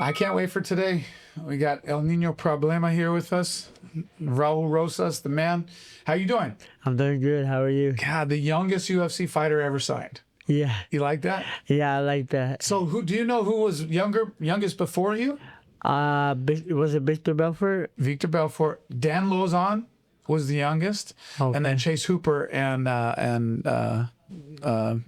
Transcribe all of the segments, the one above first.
I can't wait for today. We got El Nino Problema here with us. Raul Rosas, the man. How you doing? I'm doing good. How are you? God, the youngest UFC fighter ever signed. Yeah. You like that? Yeah, I like that. So who do you know who was youngest before you? Was it Victor Belfort? Victor Belfort. Dan Lozon was the youngest. Okay. And then Chase Hooper and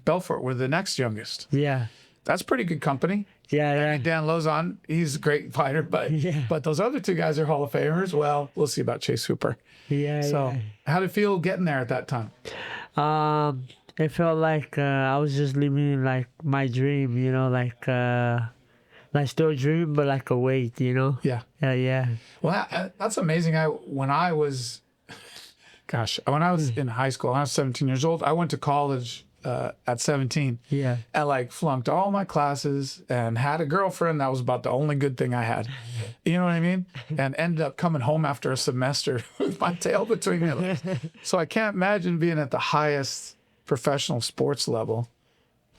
Belfort were the next youngest. Yeah. That's pretty good company. Yeah, I yeah. mean, Dan Lozon, he's a great fighter, but Yeah. but those other two guys are Hall of Famers. Well, we'll see about Chase Hooper. Yeah, So, how did it feel getting there at that time? yeah. It felt like I was just living like my dream, like still dreaming, but like awake, Yeah. Yeah. Well, that's amazing. When I was in high school, I was 17 years old. I went to college at 17. Yeah. I like flunked all my classes and had a girlfriend. That was about the only good thing I had. You know what I mean? And ended up coming home after a semester with my tail between my legs. So I can't imagine being at the highest professional sports level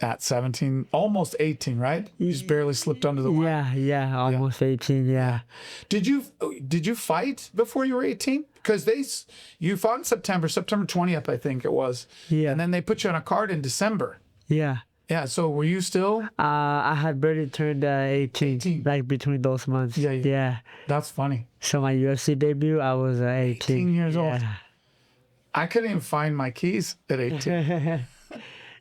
at 17, almost 18, right? You just barely slipped under the wire. Yeah. Almost 18. Yeah. Did you fight before you were 18? Because you fought in September 20th, I think it was. Yeah. And then they put you on a card in December. Yeah. Yeah. So were you still? I had barely turned 18, like between those months. Yeah. Yeah. That's funny. So my UFC debut, I was 18. 18 years old. Yeah. I couldn't even find my keys at 18.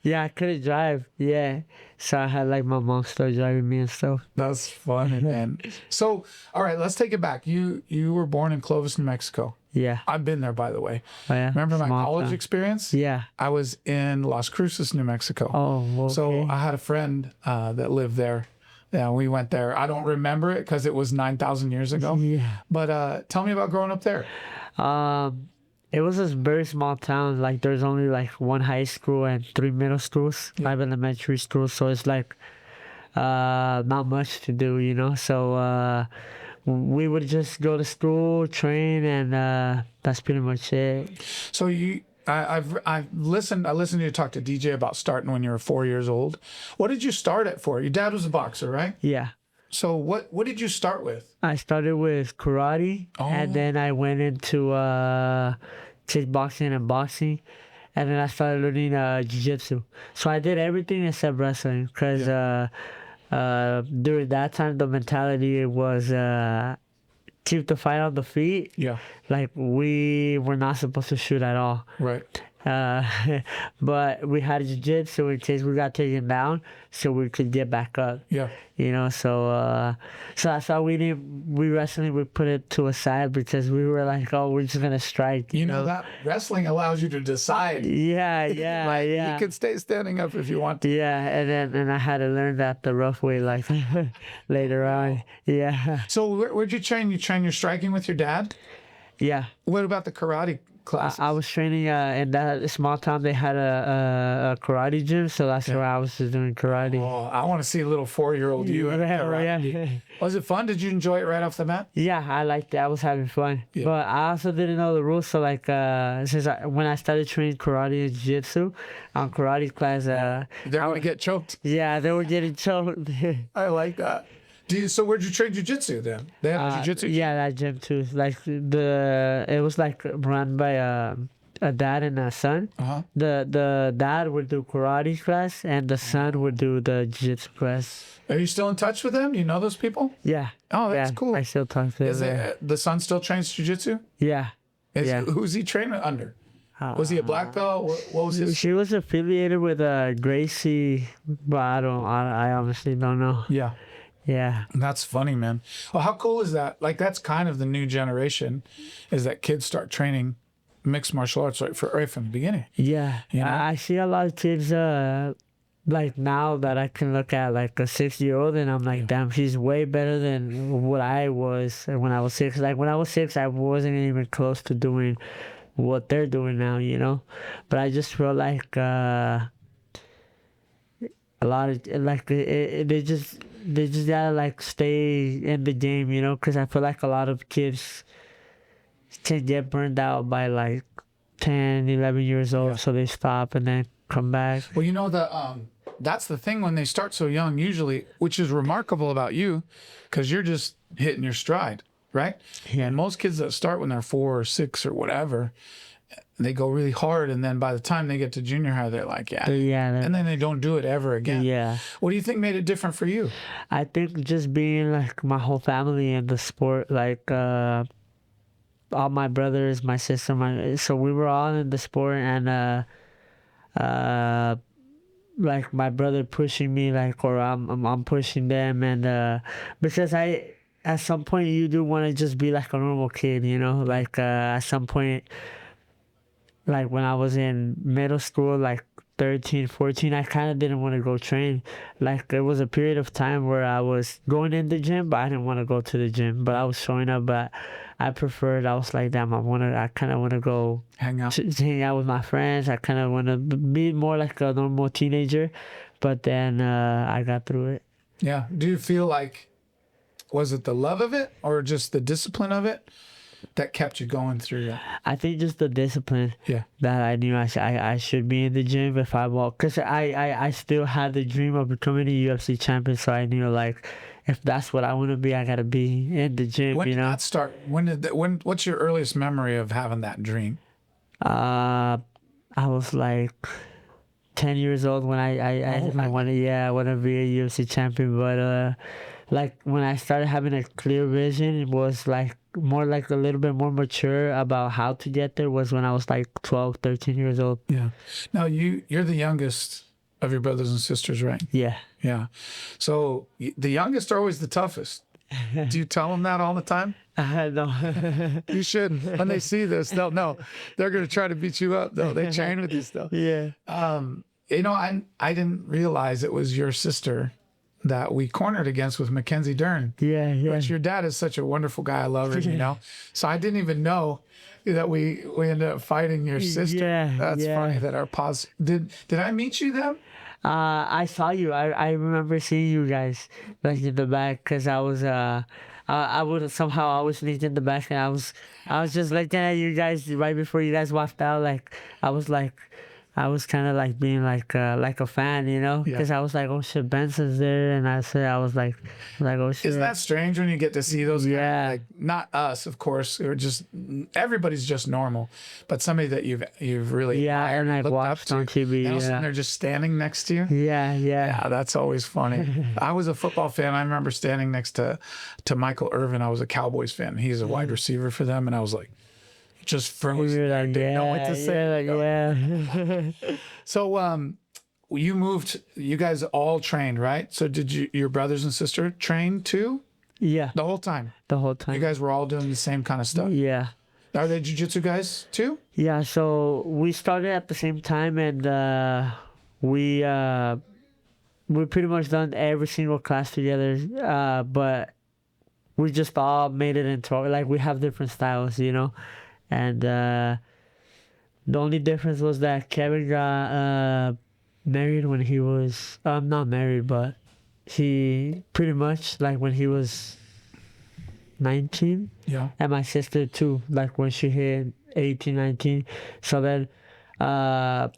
Yeah, I couldn't drive. Yeah. So I had like my mom start driving me and stuff. That's funny, man. So, all right, let's take it back. You were born in Clovis, New Mexico. Yeah. I've been there, by the way. Oh, yeah. Remember my Small college town. experience? Yeah. I was in Las Cruces, New Mexico. Oh, okay. So I had a friend that lived there. Yeah, we went there. I don't remember it because it was 9,000 years ago. Yeah. But tell me about growing up there. It was a very small town. Like there's only like one high school and 3 middle schools, 5 elementary schools. So it's like not much to do. So we would just go to school, train, and that's pretty much it. So I've listened to you talk to DJ about starting when you were 4 years old. What did you start at for? Your dad was a boxer, right? Yeah. So what did you start with? I started with karate, and then I went into kickboxing and boxing, and then I started learning jiu-jitsu. So I did everything except wrestling, because during that time the mentality was keep the fight on the feet. Yeah. Like we were not supposed to shoot at all. Right. But we had jiu-jitsu in case we got taken down, so we could get back up. Yeah. So that's why we wrestling, we put it to a side because we were like, oh, we're just gonna strike. You know that wrestling allows you to decide. Yeah. You can stay standing up if you want to. Yeah, and I had to learn that the rough way, like later on. Yeah. So where'd you train? You train your striking with your dad? Yeah. What about the karate classes? I was training in that small town. They had a karate gym, so that's where I was just doing karate. Oh, I want to see a little 4-year-old you. Yeah. Was it fun? Did you enjoy it right off the bat? Yeah, I liked it. I was having fun. Yeah. But I also didn't know the rules. So like, when I started training karate and jiu-jitsu, on karate class, They're going to get choked. yeah, they were getting choked. I like that. So where'd you train jiu-jitsu then? They had a jiu-jitsu? Yeah, that gym too. Like it was like run by a dad and a son. Uh-huh. The dad would do karate class and the son would do the jiu-jitsu class. Are you still in touch with them? Do you know those people? Yeah. Oh, that's cool. I still talk to them. The son still trains jiu-jitsu? Yeah. Who's he training under? Was he a black belt? What was his? She was affiliated with Gracie, but I honestly don't know. Yeah. Yeah. That's funny, man. Well, how cool is that? Like, that's kind of the new generation, is that kids start training mixed martial arts right from the beginning. Yeah. You know? I see a lot of kids like now that I can look at like a 6-year-old and I'm like, damn, he's way better than what I was when I was 6. Like when I was 6, I wasn't even close to doing what they're doing now. But I just feel like a lot of like they just gotta like stay in the game, because I feel like a lot of kids can get burned out by like 10, 11 years old, so they stop and then come back. Well, that's the thing when they start so young, usually, which is remarkable about you, because you're just hitting your stride, right? Yeah. And most kids that start when they're 4 or 6 or whatever, they go really hard, and then by the time they get to junior high, they're like, yeah, and then they don't do it ever again. Yeah. What do you think made it different for you? I think just being like my whole family in the sport, like all my brothers, my sister, so we were all in the sport, and like my brother pushing me, like, or I'm pushing them, and because at some point you do want to just be like a normal kid, you know, like at some point, like when I was in middle school, like 13, 14, I kind of didn't want to go train. Like there was a period of time where I was going in the gym, but I didn't want to go to the gym, but I was showing up, but I was like, damn, I kind of want to go Hang out. hang out with my friends. I kind of want to be more like a normal teenager, but then I got through it. Yeah. Do you feel like, was it the love of it or just the discipline of it that kept you going through that? I think just the discipline. Yeah. That I knew I should be in the gym if I walk, because I still had the dream of becoming a UFC champion, so I knew like if that's what I want to be, I gotta be in the gym. When you did know. that start? What's your earliest memory of having that dream? I was like 10 years old when I want to be a UFC champion, but like when I started having a clear vision, it was like more like a little bit more mature about how to get there was when I was like 12, 13 years old. Yeah. Now you're the youngest of your brothers and sisters, right? Yeah. Yeah. So the youngest are always the toughest. Do you tell them that all the time? No. You should. When they see this, they'll know. They're going to try to beat you up, though. They train with you still. Yeah. You know, I didn't realize it was your sister that we cornered against with Mackenzie Dern. Yeah. But your dad is such a wonderful guy. I love her, you know. So I didn't even know that we ended up fighting your sister. Yeah, That's yeah. funny that our pause. Did I meet you then? I saw you. I remember seeing you guys like in the back, because I was I would somehow always sneak in the back, and I was just looking at you guys right before you guys walked out. Like I was kind of like being like a fan, you know, because I was like, oh shit, Benson's there, and I was like oh shit. Isn't that strange when you get to see those guys? Yeah. Like not us, of course. Or just everybody's just normal, but somebody that you've really and I looked up watched to, on TV. and they're just standing next to you. Yeah. Yeah, that's always funny. I was a football fan. I remember standing next to Michael Irvin. I was a Cowboys fan. He's a wide receiver for them, and I was like, just froze. You're like, Didn't know what to say. yeah. So, you moved. You guys all trained, right? So, did your brothers and sister train too Yeah. the whole time? The whole You time. guys were all doing the same kind of stuff. Yeah. Are they jiu-jitsu guys too? Yeah, so we started at the same time, and we pretty much done every single class together, but we just all made it into, like, we have different styles, you know, and the only difference was that Kevin got married when he was not married, but he pretty much like when he was 19. Yeah. And my sister too, like when she hit 18, 19. So then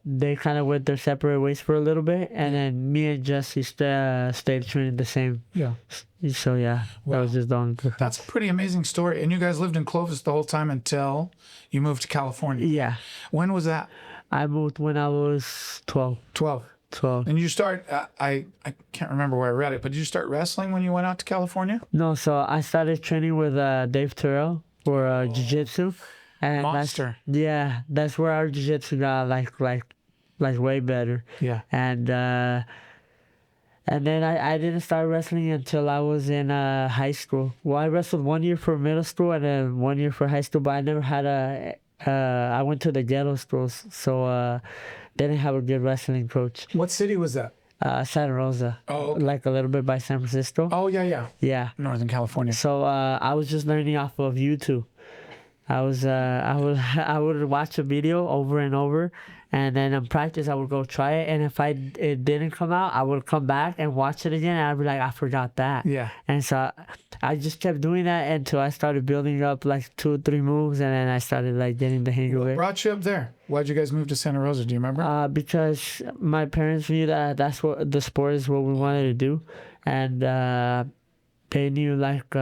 they kind of went their separate ways for a little bit, and then me and Jesse stayed training the same. Yeah. So yeah, that was just the only difference. That's a pretty amazing story. And you guys lived in Clovis the whole time until you moved to California. Yeah, When was that? I moved when I was 12. 12. And you start, I can't remember where I read it, but did you start wrestling when you went out to California? No, so I started training with Dave Terrell for jiu-jitsu. And Monster. That's where our jiu-jitsu got like way better. Yeah. And then I didn't start wrestling until I was in high school. Well, I wrestled 1 year for middle school and then 1 year for high school, but I never had I went to the ghetto schools, so they didn't have a good wrestling coach. What city was that? Santa Rosa. Oh, okay. Like a little bit by San Francisco. Oh, yeah. Yeah. Northern California. So I was just learning off of YouTube. I would watch a video over and over, And then in practice, I would go try it. And if it didn't come out, I would come back and watch it again. And I'd be like, I forgot that. Yeah. And so I just kept doing that until I started building up like 2 or 3 moves. And then I started like getting the hang of What it. brought you up there? Why'd you guys move to Santa Rosa? Do you remember? Because my parents knew that that's what the sport is, what we wanted to do. And they knew like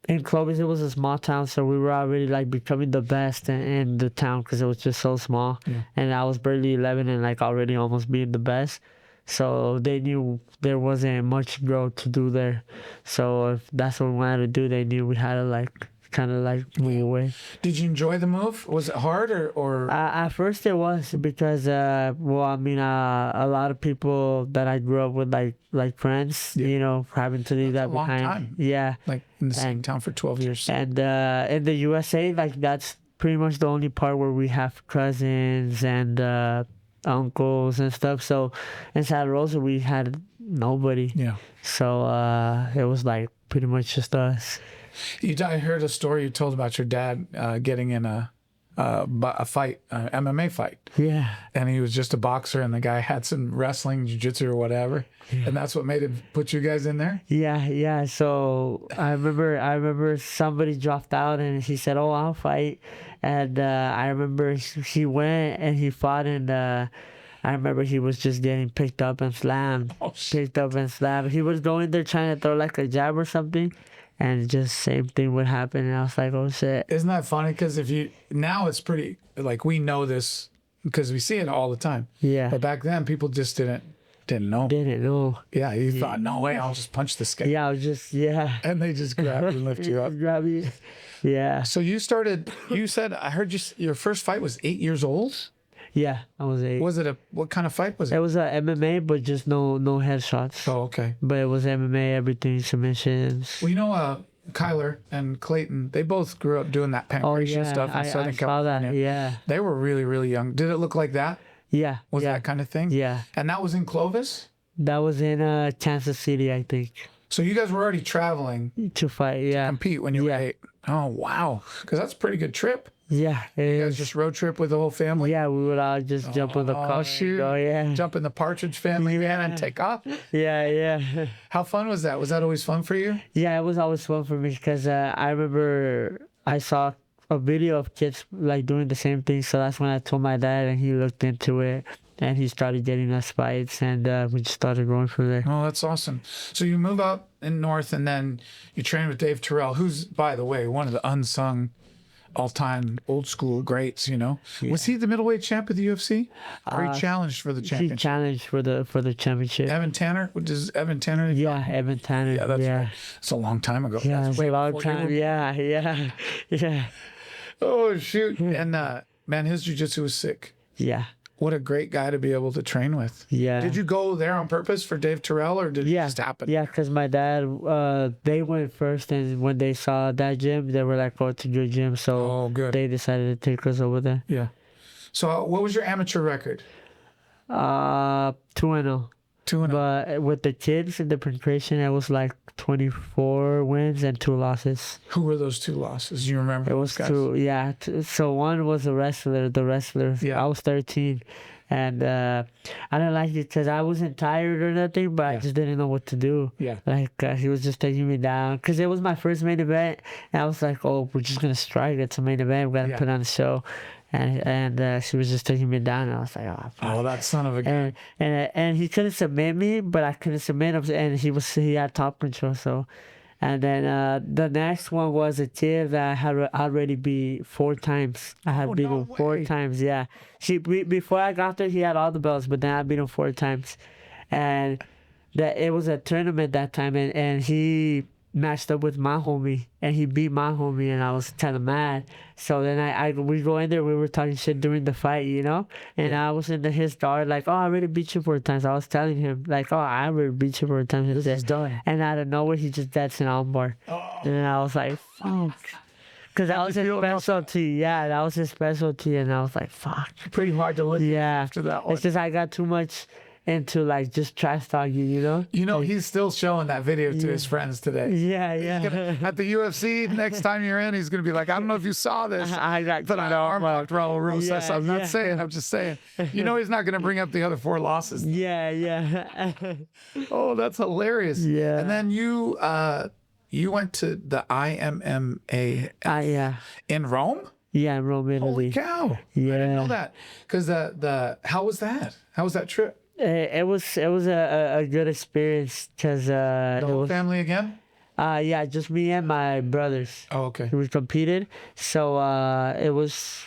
in Clovis, it was a small town, so we were already like becoming the best in the town because it was just so small. Yeah. And I was barely 11 and like already almost being the best. So they knew there wasn't much growth to do there. So if that's what we wanted to do, they knew we had to like kind of like move away. Did you enjoy the move? Was it hard or? At first it was because well, I mean, a lot of people that I grew up with, like friends, Yeah. you know, having to leave that a long behind. time. Yeah. Like in the same And- town for 12 years. And in the USA, like that's pretty much the only part where we have cousins and uncles and stuff. So in Santa Rosa, we had nobody. Yeah. So it was like pretty much just us. I heard a story you told about your dad getting in a fight, MMA fight. Yeah. And he was just a boxer, and the guy had some wrestling, jiu-jitsu or whatever. And that's what made him put you guys in there? Yeah. So I remember somebody dropped out and he said, "Oh, I'll fight." And I remember he went and he fought, and I remember he was just getting picked up and slammed. Oh, shit. Picked up and slammed. He was going there trying to throw like a jab or something, and just same thing would happen. And I was like, "Oh shit." Isn't that funny? Because now it's pretty, like we know this because we see it all the time. Yeah. But back then, people just didn't know. Didn't know. Yeah, you thought, no way, I'll just punch this guy. Yeah, I was just And they just grab and lift you up. Grab you. Yeah. So you said, I heard your first fight was 8 years old? Yeah, I was 8. What kind of fight was It it? was a MMA, but just no headshots. Oh, okay. But it was MMA, everything, submissions. Well, you know, Kyler and Clayton, they both grew up doing that Oh pancreation yeah, stuff in I Southern saw that. California. Yeah, They were really, really young. Did it look like that? yeah. Was yeah. that kind of thing? Yeah, And that was in Clovis? that was in Kansas City, I think, So you guys were already traveling to fight. Yeah, compete when you were Yeah. 8. Oh, wow. Because that's a pretty good trip. yeah. It You guys is. just road trip with the whole family? Yeah, we would all just jump on the car. shoot. Oh yeah, Jump in the Partridge Family van and take off? yeah. How fun was that? Was that always fun for you? Yeah, it was always fun for me because I remember I saw a video of kids like doing the same thing. So that's when I told my dad, and he looked into it, and he started getting us fights, and we just started going from there. Oh, that's awesome. So you move up in North, and then you train with Dave Terrell, who's, by the way, one of the unsung all-time old school greats, you know. Was he the middleweight champ of the UFC? Or he challenged for the He championship? challenged for the championship. Evan Tanner? Does Evan Tanner? Yeah, Evan Tanner. Yeah, that's yeah. right. It's a long time ago. Yeah, That's it's way a long before you time. were- Yeah. Oh, shoot. And, man, his jiu-jitsu was sick. Yeah. What a great guy to be able to train with. Yeah. Did you go there on purpose for Dave Terrell, or did it Yeah. just happen? Yeah, because my dad, they went first, and when they saw that gym, they were like, "Oh, it's a good gym," so Oh, good. they decided to take us over there. Yeah. So what was your amateur record? 2-0. 2-0. But with the kids in the penetration, it was like 24 wins and 2 losses. Who were those 2 losses? Do you remember? It was those guys? 2, yeah. So one was the wrestler. Yeah. I was 13. And I didn't like it because I wasn't tired or nothing, but I just didn't know what to do. Yeah. Like, he was just taking me down. Because it was my first main event. And I was like, oh, we're just going to strike. It's a main event. We're going to Yeah. put on a show. And she was just taking me down. And I was like, oh, fuck. Oh, that son of a gun. And he couldn't submit me, but I couldn't submit him, and he had top control. So, and then the next one was a kid that I had already beat 4 times. I had beat no him 4 way. times. Yeah, before I got there, he had all the belts, but then I beat him 4 times, and that it was a tournament that time, and he matched up with my homie, and he beat my homie, and I was kind of mad. So then we go in there, we were talking shit during the fight, you know, and I was in his guard like, oh, I already beat you 4 times. I was telling him like, oh, I already beat you 4 times. This is done. And out of nowhere, he just deads an armbar, and I was like, fuck. Because that was his specialty. Yeah, that was his specialty, and I was like, fuck. Pretty hard to live Yeah. after that one. It's just I got too much into like just trash talking, you know? You know, Like, he's still showing that video to his friends today. yeah, At the UFC, next time you're in, he's going to be like, I don't know if you saw this, I got but I arm locked Raul Rosas. Yeah, I'm not yeah. saying, I'm just saying. You know, he's not going to bring up the other 4 losses. yeah. Oh, that's hilarious. Yeah. And then you went to the IMMA Yeah. in Rome? Yeah, in Rome, Holy Italy. cow. I Yeah. didn't know that. Because how was that? How was that trip? It was a good experience because The it whole was family again? yeah, just me and my brothers. Oh, okay. We competed, so it was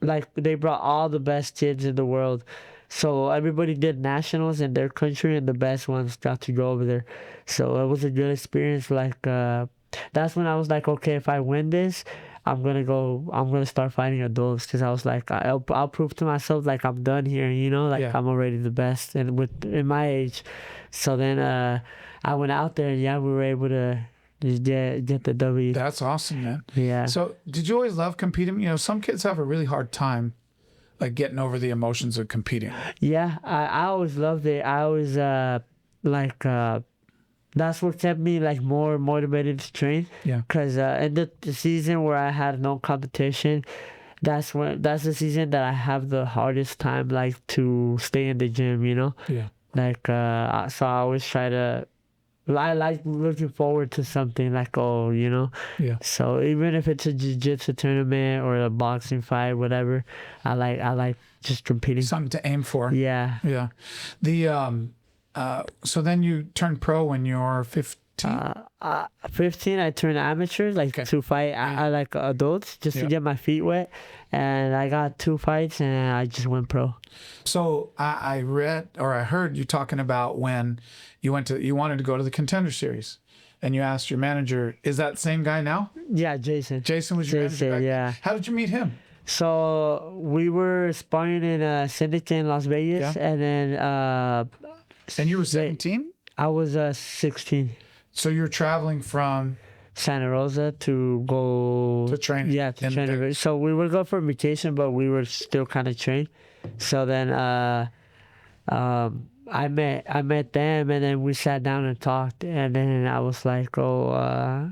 like they brought all the best kids in the world. So everybody did nationals in their country, and the best ones got to go over there. So it was a good experience. Like that's when I was like, okay, if I win this, I'm gonna start fighting adults, because I was like, I'll prove to myself like I'm done here, you know, like Yeah. I'm already the best and in my age. So then I went out there, and yeah, we were able to just get the W. That's awesome, man. Yeah. So did you always love competing? You know, some kids have a really hard time like getting over the emotions of competing. Yeah, I always loved it. I always like that's what kept me like more motivated to train. Yeah. Cause in the season where I had no competition, that's the season that I have the hardest time like to stay in the gym. You know, Yeah. like so I always try to. I like looking forward to something like, oh, you know. Yeah. So even if it's a jiu-jitsu tournament or a boxing fight, whatever, I like just competing. Something to aim for. Yeah. Yeah. The so then you turned pro when you're 15. 15, I turned amateur, like Okay. to fight. I like adults just Yeah. to get my feet wet, and I got 2 fights, and I just went pro. So I read or I heard you talking about when you wanted to go to the Contender Series, and you asked your manager, is that same guy now? Yeah, Jason. Jason was your Jason, manager back then? yeah. How did you meet him? So we were sparring in a syndicate in Las Vegas, Yeah. and then And you were 17? I was 16. So you're traveling from Santa Rosa to go To train Yeah, to in train. the- So we would go for vacation, but we were still kind of train. So then I met them, and then we sat down and talked, and then I was like, oh, I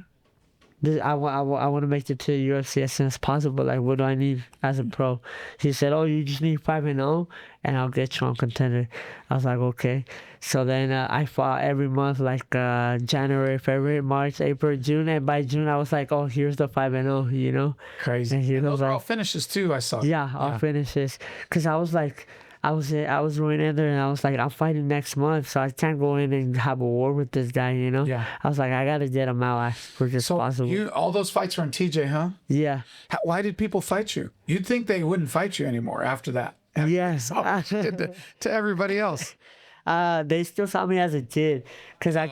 want to make it to the UFC as soon as possible. Like, what do I need as a pro? He said, oh, you just need 5-0, and I'll get you on Contender. I was like, okay. So then I fought every month, like January, February, March, April, June, and by June I was like, oh, here's the 5-0, you know. Crazy. And he And was those are all like, finishes too, I saw. yeah, I'll finish this. Because I was like, I was going in there, and I was like, I'm fighting next month, so I can't go in and have a war with this guy, you know? Yeah. I was like, I got to get him out as quick as So possible. all those fights were in TJ, huh? Yeah. Why did people fight you? You'd think they wouldn't fight you anymore after that. And Yes. what you did to everybody else. They still saw me as a kid, because I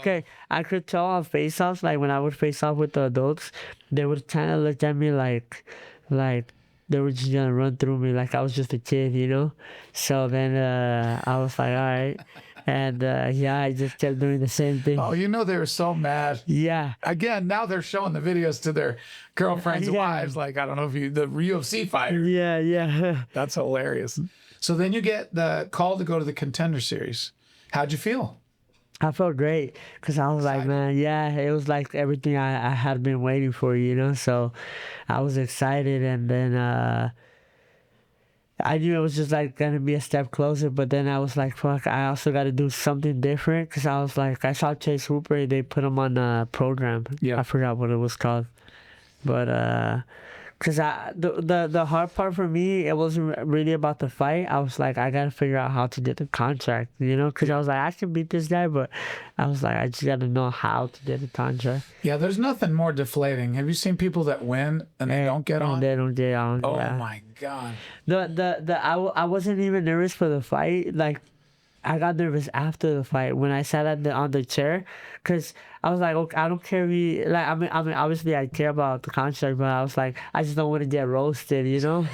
could tell on face-offs, like when I would face off with the adults, they would kind of look at me like they were just gonna run through me like I was just a kid, you know. So then I was like, all right, and yeah, I just kept doing the same thing. Oh, you know they were so mad. Yeah. Again, now they're showing the videos to their girlfriends and Yeah. wives. Like, I don't know if the UFC fighter. Yeah. That's hilarious. So then you get the call to go to the Contender Series. How'd you feel? I felt great, because I was like, man, yeah, it was like everything I had been waiting for, you know. So I was excited, and then I knew it was just like gonna be a step closer. But then I was like, fuck, I also got to do something different, because I was like, I saw Chase Hooper, they put him on a program. Yeah. I forgot what it was called, but because the hard part for me, it wasn't really about the fight. I was like, I gotta figure out how to get the contract, you know, because I was like, I can beat this guy, but I was like, I just gotta know how to get the contract. Yeah, there's nothing more deflating. Have you seen people that win and they don't get on? They don't get on. Oh yeah. my God. I wasn't even nervous for the fight. Like, I got nervous after the fight when I sat on the chair, because I was like, okay, I don't care if I mean obviously I care about the contract, but I was like, I just don't want to get roasted, you know.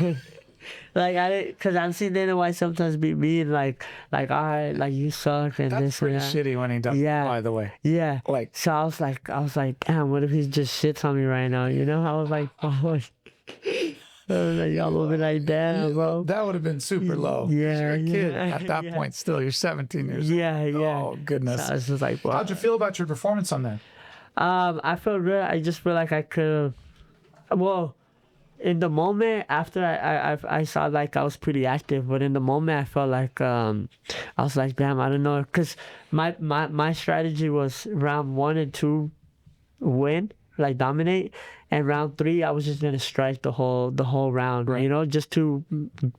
Like, because I've seen Dana White sometimes beat me and like all right, like you suck and That's this pretty and that. shitty when he does. Yeah. By the way. Yeah. Like, So I was like, damn, what if he just shits on me right now? You know? I was like, oh. Like, y'all moving like that, bro. That would have been super low. Yeah, You're a kid yeah, at that yeah. point. Still, you're 17 years old. Yeah, yeah. Oh goodness. So I was just like, How'd you feel about your performance on that? I felt good. I just feel like I could. Well, in the moment after I saw like I was pretty active, but in the moment I felt like I was like, damn, I don't know, because my strategy was round 1 and 2 win, like dominate, and round 3 I was just gonna strike the whole round, Right. you know, just to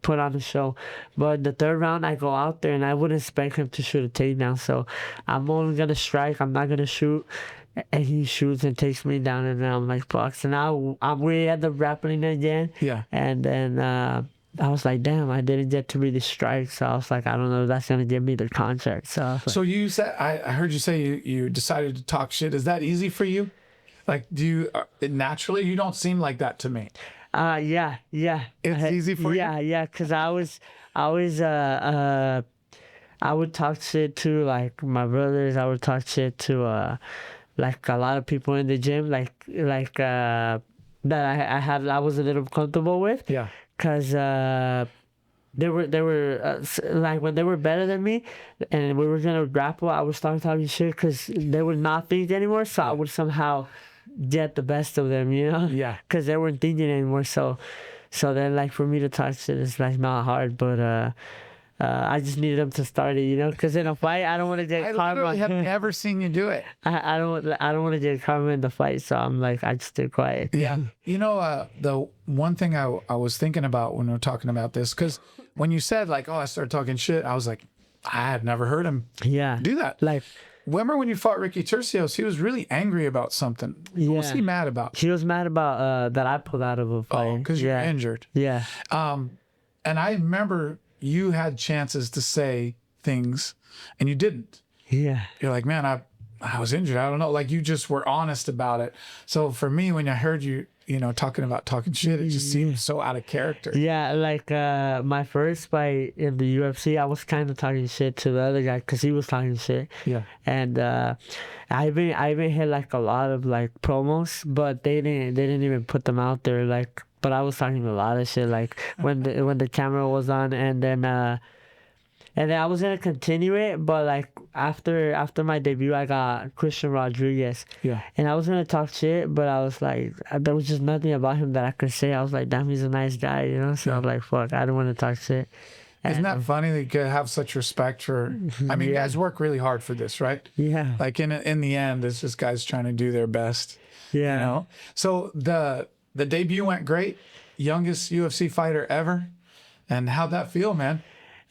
put on the show. But the third round I go out there and I wouldn't expect him to shoot a takedown, so I'm only gonna strike. I'm not gonna shoot. And he shoots and takes me down, and then I'm like, fuck. So now we end up grappling again. Yeah. And then I was like, damn, I didn't get to really strike. So I was like, I don't know if that's going to give me the contract. So, I was like, So you said I heard you say you decided to talk shit. Is that easy for you? Like, do you naturally? You don't seem like that to me. yeah. It's easy for you? Yeah, because I always I would talk shit to like my brothers. I would talk shit to like a lot of people in the gym, like that I was a little comfortable with. Yeah. Cause they were like when they were better than me, and we were gonna grapple, I would start talking shit because they were not thinking anymore. So I would somehow get the best of them, you know? Yeah. Because they weren't thinking anymore. So then like for me to talk shit is like not hard, but I just needed them to start it, you know? Because in a fight, I don't want to get I karma. literally have never seen you do it. I don't want to get karma in the fight, so I'm like, I just stay quiet. Yeah. You know, the one thing I was thinking about when we were talking about this, because when you said like, oh, I started talking shit, I was like, I had never heard him Yeah. do that. Like, Remember when you fought Ricky Tercios? He was really angry about something. What was Yeah. he mad about? he was mad about that I pulled out of a fight. Oh, because you're yeah. injured. Yeah. And I remember you had chances to say things and you didn't. Yeah. You're like, man, I was injured. I don't know. Like you just were honest about it. So for me, when I heard you, talking about talking shit, it just seemed so out of character. Yeah, like my first fight in the UFC, I was kind of talking shit to the other guy because he was talking shit. Yeah. And I even had like a lot of like promos, but they didn't even put them out there. Like, but I was talking a lot of shit like when the camera was on, and then I was gonna continue it, but like after my debut, I got Christian Rodriguez. Yeah. And I was gonna talk shit, but I was like, there was just nothing about him that I could say. I was like, damn, he's a nice guy, you know. So I was like, fuck, I don't want to talk shit. Isn't that funny that you could have such respect for? I mean, you guys work really hard for this, right? Yeah. Like in the end, it's just guys trying to do their best. Yeah. So the debut went great, youngest UFC fighter ever, and how'd that feel, man?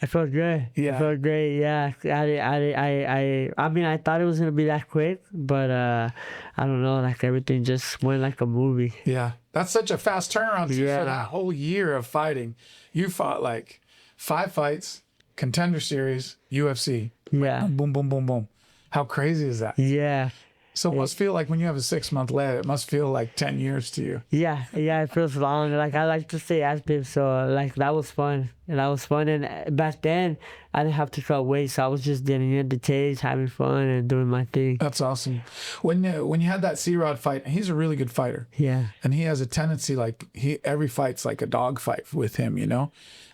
I felt good. Yeah. I felt great. Yeah. I mean, I thought it was gonna be that quick, but I don't know. Like everything just went like a movie. Yeah, that's such a fast turnaround too, Yeah. for that whole year of fighting. You fought like 5 fights, Contender Series, UFC. Yeah. Boom, boom, boom, boom. How crazy is that? Yeah. So it must feel like when you have a 6-month lead, it must feel like 10 years to you. Yeah, it feels long. Like I like to stay active, so like that was fun. And back then I didn't have to cut weight, so I was just getting in the cage, having fun, and doing my thing. That's awesome. When you had that C-Rod fight, he's a really good fighter, Yeah. and he has a tendency like every fight's like a dog fight with him.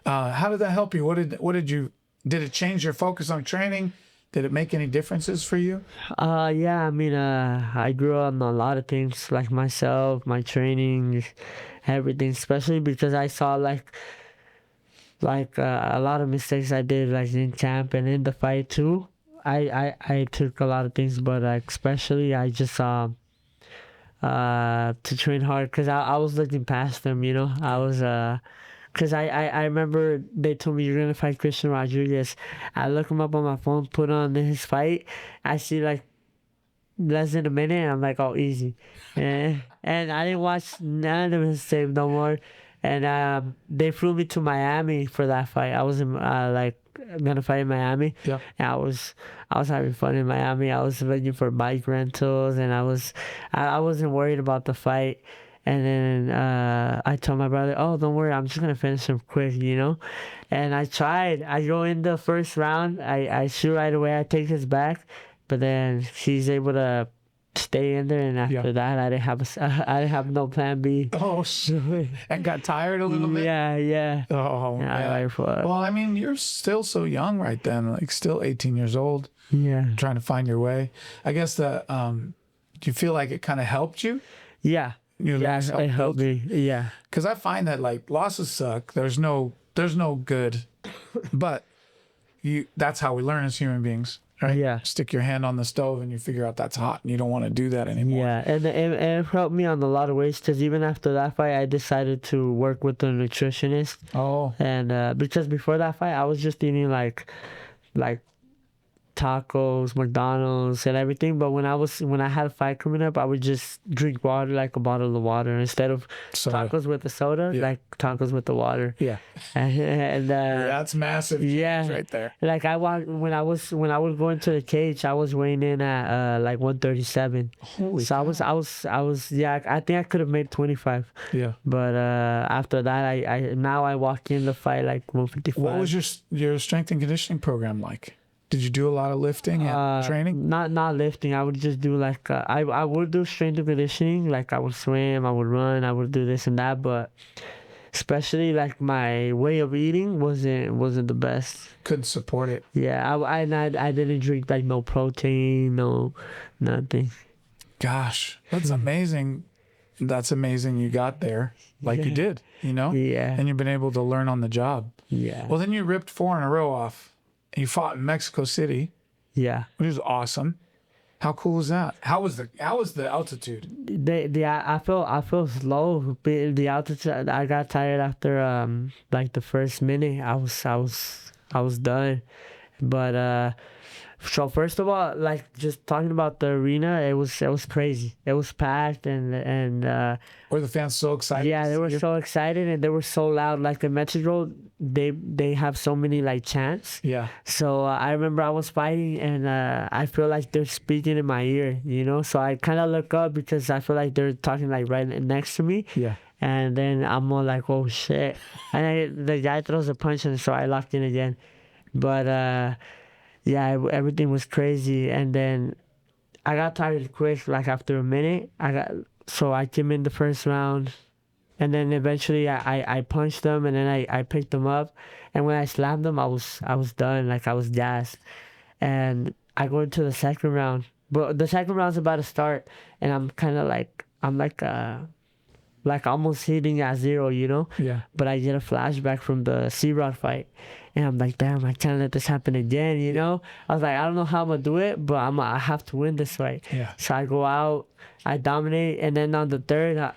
How did that help you? Did it change your focus on training? Did it make any differences for you? Yeah, I mean, I grew up on a lot of things, like myself, my training, everything, especially because I saw like a lot of mistakes I did like in camp and in the fight too. I took a lot of things, but especially I just to train hard because I was looking past them, I was because I remember they told me you're going to fight Christian Rodriguez. I look him up on my phone, put on his fight. I see like less than a minute, and I'm like, oh, easy. And I didn't watch none of his tape no more. And they flew me to Miami for that fight. I was in, going to fight in Miami. Yeah. And I was having fun in Miami. I was looking for bike rentals, and I wasn't worried about the fight. And then I told my brother, oh, don't worry, I'm just going to finish him quick, And I tried. I go in the first round. I shoot right away. I take his back. But then he's able to stay in there, and after that, I didn't have no plan B. Oh, shit. And got tired a little bit? Yeah. Oh, Yeah, man. like, Well, I mean, you're still so young right then, like still 18 years old, yeah. trying to find your way. I guess do you feel like it kind of helped you? Yeah. You know, Yeah, it's it helped me. Yeah. Because I find that like losses suck. There's no good, but that's how we learn as human beings, right? Yeah. Stick your hand on the stove and you figure out that's hot and you don't want to do that anymore. Yeah, and it helped me on a lot of ways, because even after that fight, I decided to work with a nutritionist. Oh, And because before that fight, I was just eating like tacos, McDonald's, and everything. But when I had a fight coming up, I would just drink water, like a bottle of water, instead of soda. tacos with the soda, Yeah. like tacos with the water. Yeah. And That's massive change yeah. right there. like when I was going to the cage, I was weighing in at like 137. Holy So I was yeah, I think I could have made 25. Yeah. But after that, I walk in the fight like 155. What was your strength and conditioning program like? Did you do a lot of lifting and training? Not lifting. I would just do like I would do strength and conditioning. Like I would swim, I would run, I would do this and that. But especially like my way of eating wasn't the best. Couldn't support it. Yeah, I didn't drink like no protein, no nothing. Gosh, that's amazing. That's amazing you got there like you did, you know? Yeah. And you've been able to learn on the job. Yeah. Well, then you ripped 4 in a row off. You fought in Mexico City, Yeah. which was awesome. How cool was that? How was the altitude? I felt slow. The altitude. I got tired after like the first minute. I was done. But so first of all, like just talking about the arena, it was crazy. It was packed and Were the fans so excited? yeah, they were so excited and they were so loud. Like in Mexico, they have so many like chants. Yeah. So I remember I was fighting and I feel like they're speaking in my ear, you know. So I kind of look up because I feel like they're talking like right next to me. Yeah. And then I'm all like, oh shit. And the guy throws a punch and so I locked in again. But yeah, everything was crazy. And then I got tired quick, like after a minute. So I came in the first round. And then eventually I punched them and then I picked them up. And when I slammed them, I was done. Like I was gassed. And I go into the second round. But the second round's about to start. And I'm kind of like almost hitting at 0, you know? Yeah. But I get a flashback from the C-Rod fight. And I'm like, damn, I can't let this happen again, you know? I was like, I don't know how I'm going to do it, but I have to win this fight. Yeah. So I go out, I dominate, and then on the third, I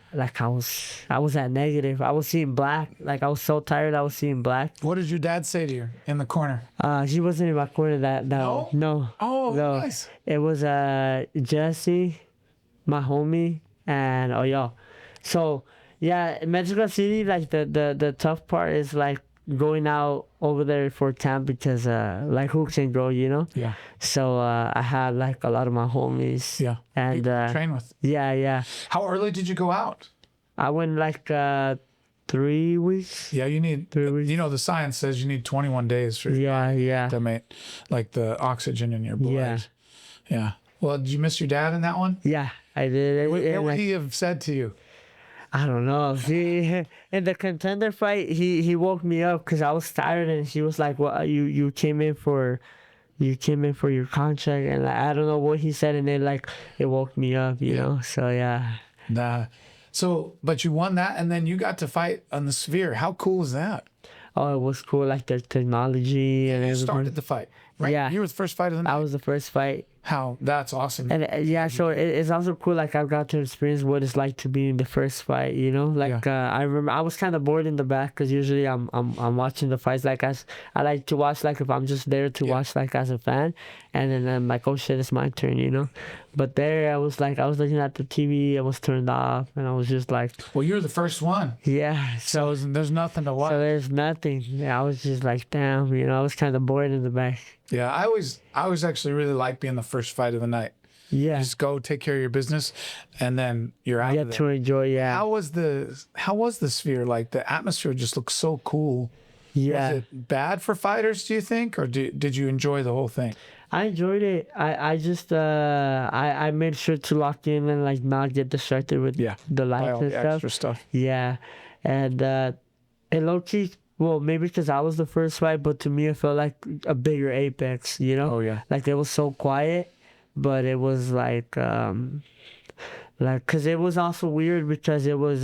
was at negative. I was seeing black. Like, I was so tired, I was seeing black. What did your dad say to you in the corner? She wasn't in my corner no. Oh, No. nice. It was Jesse, my homie, and Oyo. So, yeah, in Mexico City, like, the tough part is, like, going out over there for camp because like hooks and grow, you know. Yeah. So I had like a lot of my homies. Yeah. And train with. Yeah. How early did you go out? I went like 3 weeks. Yeah, you need 3 weeks. You know, the science says you need 21 days for Yeah. to make like the oxygen in your blood. Yeah. Yeah. Well, did you miss your dad in that one? Yeah, I did. What would he have said to you? I don't know. In the contender fight, he woke me up because I was tired, and he was like, "Well, you came in for your contract," and I don't know what he said, and it woke me up, you know. So yeah. Nah. So, but you won that, and then you got to fight on the Sphere. How cool is that? Oh, it was cool, like the technology and You everything. started the fight, right? Yeah. You were the first fight of the night. I was the first fight. How? That's awesome. And yeah, so it's also cool. Like I've got to experience what it's like to be in the first fight. You know, like I remember I was kind of bored in the back because usually I'm watching the fights like I like to watch like if I'm just there to watch like as a fan, and then I'm like, oh shit, it's my turn. You know, but there I was looking at the TV. I was turned off, and I was just like, well, you're the first one. Yeah. So there's nothing to watch. So there's nothing. Yeah, I was just like, damn. You know, I was kind of bored in the back. Yeah, I always actually really like being the first fight of the night. Yeah. You just go take care of your business, and then you're out. Get to enjoy. Yeah. How was the Sphere? Like the atmosphere just looks so cool. Yeah. Was it bad for fighters? Do you think, or did you enjoy the whole thing? I enjoyed it. I just I made sure to lock in and like not get distracted with Yeah. the Buy lights all and the stuff. extra stuff. Yeah, and low key. Well, maybe because I was the first fight, but to me it felt like a bigger Apex. You know, Oh yeah. like it was so quiet, but it was like because it was also weird because it was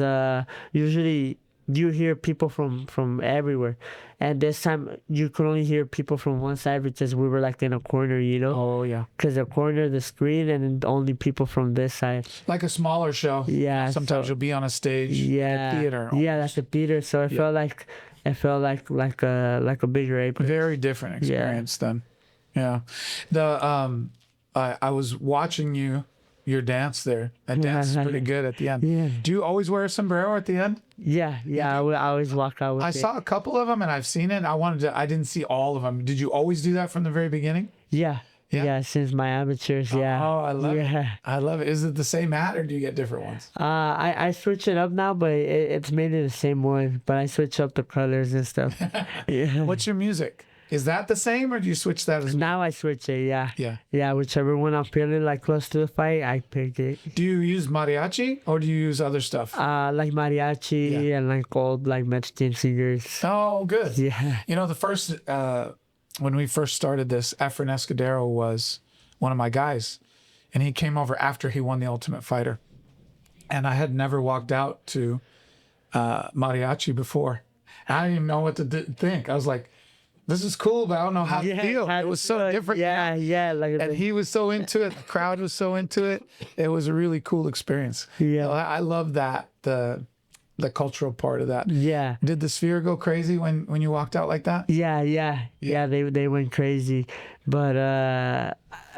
usually you hear people from everywhere, and this time you could only hear people from one side because we were like in a corner, you know, Oh yeah. because the corner of the screen and only people from this side. Like a smaller show. Yeah, Sometimes so you'll be on a stage in a theater. yeah, that's a theater. So it felt like like a bigger Apex. Very different experience then. Yeah. I was watching your dance there. That dance is pretty good at the end. Yeah. Do you always wear a sombrero at the end? Yeah, I always walk out with I it. saw a couple of them and I've seen it. I didn't see all of them. Did you always do that from the very beginning? Yeah. Yeah? Yeah, since my amateurs, yeah. Oh, I love it. Yeah. I love it. Is it the same hat or do you get different ones? I switch it up now, but it's mainly the same one. But I switch up the colors and stuff. Yeah. What's your music? Is that the same or do you switch that as well? Now I switch it, yeah. Yeah. Yeah, whichever one I'm feeling like close to the fight, I pick it. Do you use mariachi or do you use other stuff? Like mariachi and like old like Mexican singers. Oh, good. Yeah. You know, the first when we first started this, Efren Escudero was one of my guys, and he came over after he won the Ultimate Fighter, and I had never walked out to mariachi before. I didn't even know what to think. I was like, "This is cool, but I don't know how to feel." It was so different. Yeah, yeah. Like And he was so into it. The crowd was so into it. It was a really cool experience. Yeah. I love that the cultural part of that. yeah. Did the sphere go crazy when you walked out like that? Yeah, they went crazy. But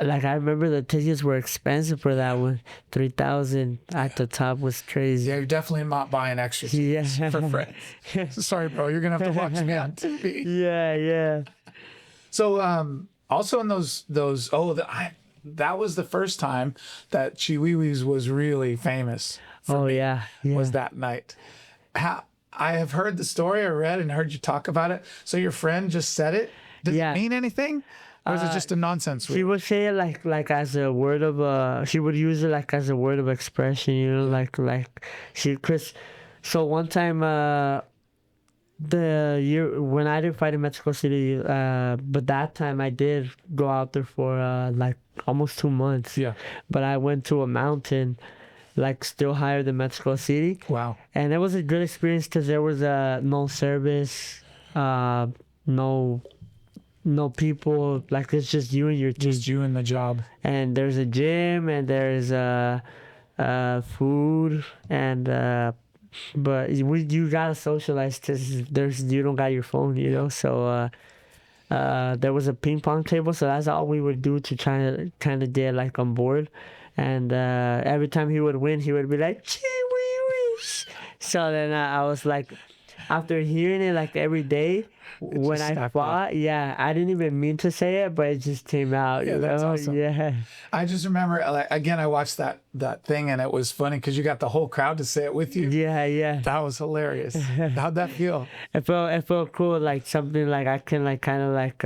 like I remember the tickets were expensive for that one. 3,000 at the top was crazy. Yeah, you're definitely not buying extra Yeah. for friends. Sorry, bro. You're gonna have to watch me on TV. Yeah. So, also in those that was the first time that Chiweis was really famous. Oh yeah. Was that night? How I have heard the story, I read and heard you talk about it. So your friend just said it. Does Yeah. it mean anything, or is it just a nonsense? She would say it like as a word of she would use it like as a word of expression, you know, like she Chris. So one time the year when I didn't fight in Mexico City, but that time I did go out there for like almost 2 months. Yeah. But I went to a mountain like still higher than Mexico City. Wow. And it was a good experience because there was no service, no people, like it's just you and your team. Just you and the job. And there's a gym and there's food and but you gotta socialize because you don't got your phone, you know. So there was a ping pong table, so that's all we would do to try to kind of get like on board. And every time he would win, he would be like, Chiweis. So then I was like, after hearing it like every day, when I fought, I didn't even mean to say it, but it just came out. Yeah, you that's know? awesome. Yeah. I just remember, like, again, I watched that thing and it was funny because you got the whole crowd to say it with you. Yeah. That was hilarious. How'd that feel? It felt cool, like something like I can like kind of like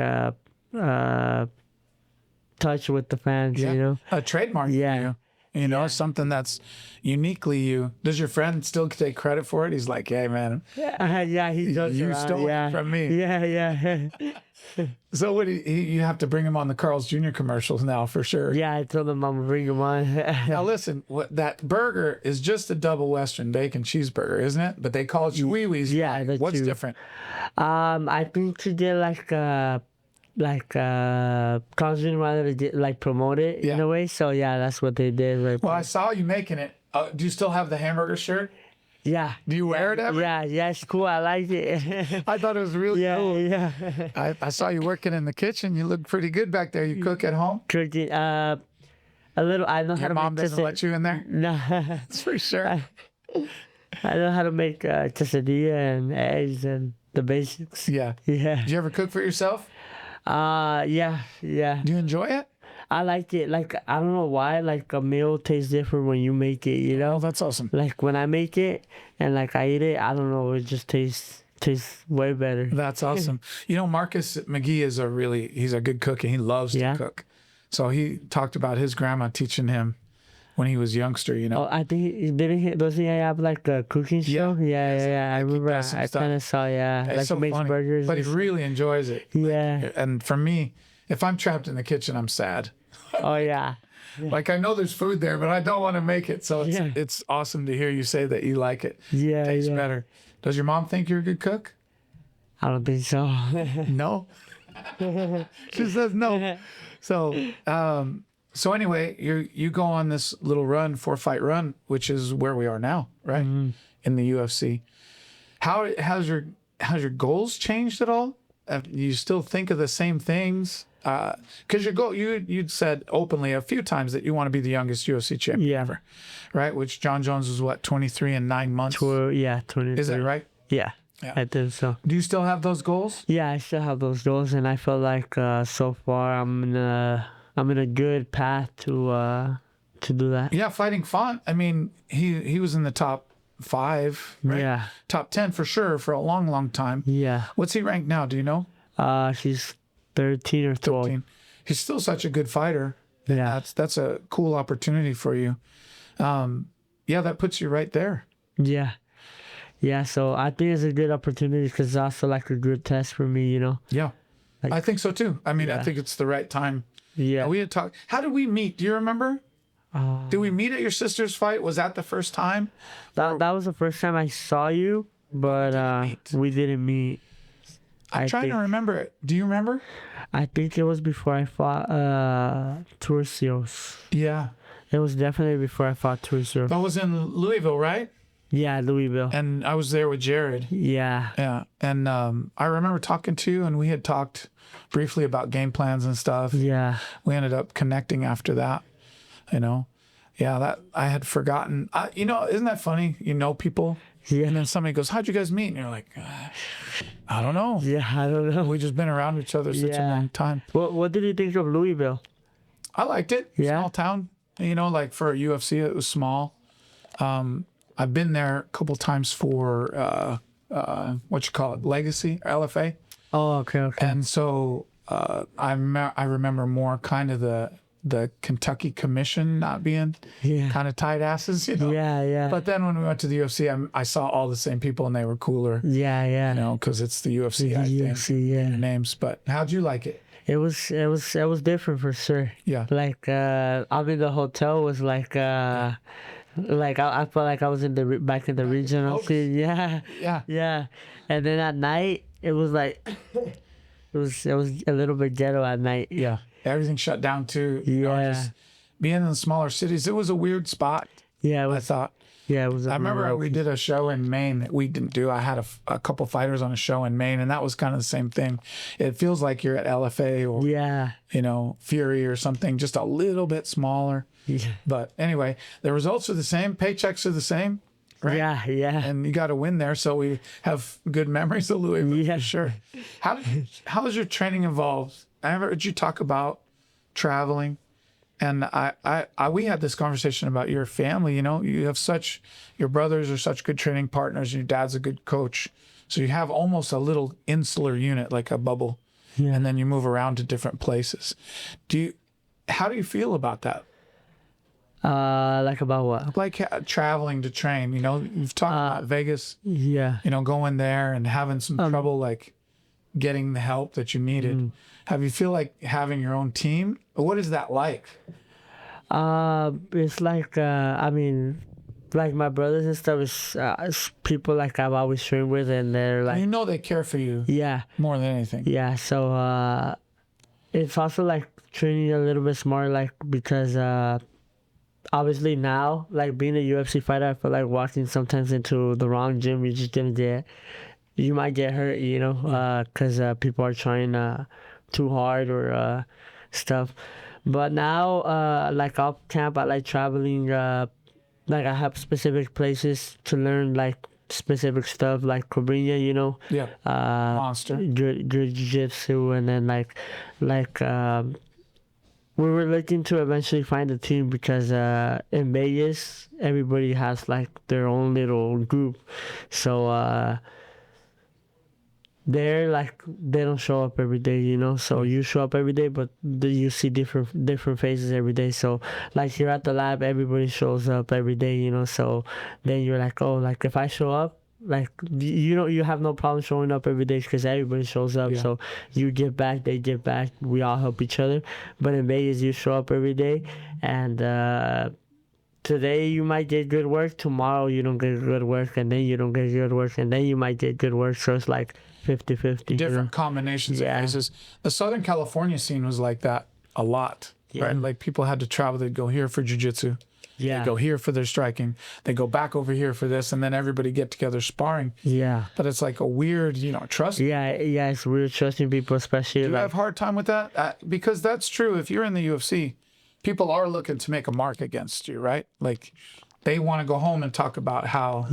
touch with the fans, you know. A trademark. Yeah. You know, something that's uniquely you. Does your friend still take credit for it? He's like, hey, man, Yeah, he does. you stole it from me. Yeah. So what? You have to bring him on the Carl's Jr. commercials now for sure. Yeah, I told him I'm gonna bring him on. Now listen, that burger is just a double Western bacon cheeseburger, isn't it? But they call it Chiweis. Yeah, that's What's true. different? I think he did Carl's Jr. wanted to like promote it in a way. So yeah, that's what they did. Right. Well, I saw you making it. Do you still have the hamburger shirt? Yeah. Do you wear it ever? Yeah, it's cool. I liked it. I thought it was really cool. Yeah. I saw you working in the kitchen. You look pretty good back there. You cook at home? Cooking, a little. I know how Your to mom make doesn't let you in there? No. That's for sure. I know how to make quesadilla and eggs and the basics. Yeah. Yeah. Did you ever cook for yourself? Yeah. Do you enjoy it? I like it. Like, I don't know why, like a meal tastes different when you make it, you know? Oh, that's awesome. Like when I make it and like I eat it, I don't know, it just tastes way better. That's awesome. You know, Marcus McGee is he's a good cook and he loves to cook. So he talked about his grandma teaching him when he was youngster, you know. Oh, I think does he have like a cooking show? Yeah. I remember. does some I stuff. kind of saw. Yeah, It's like so makes funny, burgers. but he and stuff. really enjoys it. Yeah. And for me, if I'm trapped in the kitchen, I'm sad. Oh yeah. Like I know there's food there, but I don't want to make it. So Yeah. it's awesome to hear you say that you like it. Yeah. Tastes Yeah. better. Does your mom think you're a good cook? I don't think so. No. She says no. So anyway, you go on this little run, 4-fight run, which is where we are now, right? In the UFC. How's your goals changed at all? You still think of the same things? Because your goal, you'd said openly a few times that you want to be the youngest UFC champion Yeah. ever, right? Which John Jones was what, 23 and 9 months? 23. Is that right? Yeah. Yeah. I think so. Do you still have those goals? Yeah, I still have those goals, and I feel like so far I'm in a good path to do that. Yeah, fighting Font. I mean, he was in the top 5, right? Yeah. Top 10 for sure for a long, long time. Yeah. What's he ranked now? Do you know? She's 13 or 12. 13. He's still such a good fighter. Yeah. That's a cool opportunity for you. Yeah, that puts you right there. Yeah. Yeah, so I think it's a good opportunity because it's also like a good test for me, you know? Yeah, Like- I think so too. I mean, I Yeah. think it's the right time. Yeah. We had talked. How did we meet? Do you remember? Did we meet at your sister's fight? Was that the first time? That was the first time I saw you, but meet. we didn't meet. I'm trying to remember it. Do you remember? I think it was before I fought Turcios. Yeah. It was definitely before I fought Turcios. That was in Louisville, right? Yeah, Louisville. And I was there with Jared. Yeah. Yeah. And I remember talking to you, and we had talked briefly about game plans and stuff. Yeah. We ended up connecting after that, you know. Yeah, that I had forgotten. Isn't that funny? You know people, Yeah. and then somebody goes, "How'd you guys meet?" And you're like, "I don't know. Yeah, I don't know. We just been around each other such a Yeah. long time." What did you think of Louisville? I liked it. Yeah. Small town. Like for a UFC, it was small. I've been there a couple times for what you call it, Legacy, or LFA. Oh, okay. And so I remember more kind of the Kentucky Commission not being Yeah. kind of tight asses, Yeah. But then when we went to the UFC, I saw all the same people and they were cooler, Yeah. because it's the UFC. The I think, UFC, yeah. names. But how'd you like it? It was different for sure. Yeah. Like I'm in the hotel was like I felt like I was back in the regional scene. Yeah. Yeah. Yeah. And then at night it was like it was a little bit ghetto at night. Yeah. Everything shut down too. Yeah. Just being in the smaller cities, it was a weird spot. Yeah, it I was. thought. Yeah, it was. I remember we did a show in Maine that we didn't do. I had a couple fighters on a show in Maine, and that was kind of the same thing. It feels like you're at LFA or Yeah. Fury or something, just a little bit smaller. Yeah. But anyway, the results are the same, paychecks are the same, right? Yeah. And you got to win there, so we have good memories of Louisville. Yeah. For sure. How has your training evolved? I heard you talk about traveling. And we had this conversation about your family. You have your brothers are such good training partners, and your dad's a good coach. So you have almost a little insular unit, like a bubble, and then you move around to different places. How do you feel about that? Like about what? Like traveling to train. You've talked about Vegas. Yeah. Going there and having some trouble, like getting the help that you needed. Have you feel like having your own team? What is that like? It's like like my brothers and stuff is people like I've always trained with, and they're like They care for you yeah. more than anything. Yeah, so it's also like training a little bit smarter, like because obviously now, like being a UFC fighter, I feel like walking sometimes into the wrong gym, you might get hurt, because people are trying too hard or stuff. But now, like off camp, I like traveling. Like I have specific places to learn like specific stuff, like Cobrinha, Yeah. Monster. good jiu-jitsu, and then like we were looking to eventually find a team because in Vegas everybody has like their own little group, so they're like they don't show up every day, you know. So you show up every day, but you see different faces every day. So like here at the lab, everybody shows up every day, you know. So then you're like, oh, like if I show up, like you know, you have no problem showing up every day because everybody shows up. Yeah. So you give back, they give back, we all help each other. But in Vegas, you show up every day, and today you might get good work, tomorrow you don't get good work, and then you don't get good work, and then you might get good work. So it's like 50-50. Different combinations of faces. The Southern California scene was like that a lot, right? Like people had to travel. They'd go here for jiu-jitsu. Yeah. They go here for their striking. They go back over here for this, and then everybody get together sparring. Yeah. But it's like a weird, trust. Yeah, it's weird trusting people, especially. Do you like, have a hard time with that? Because that's true. If you're in the UFC, people are looking to make a mark against you, right? Like they want to go home and talk about how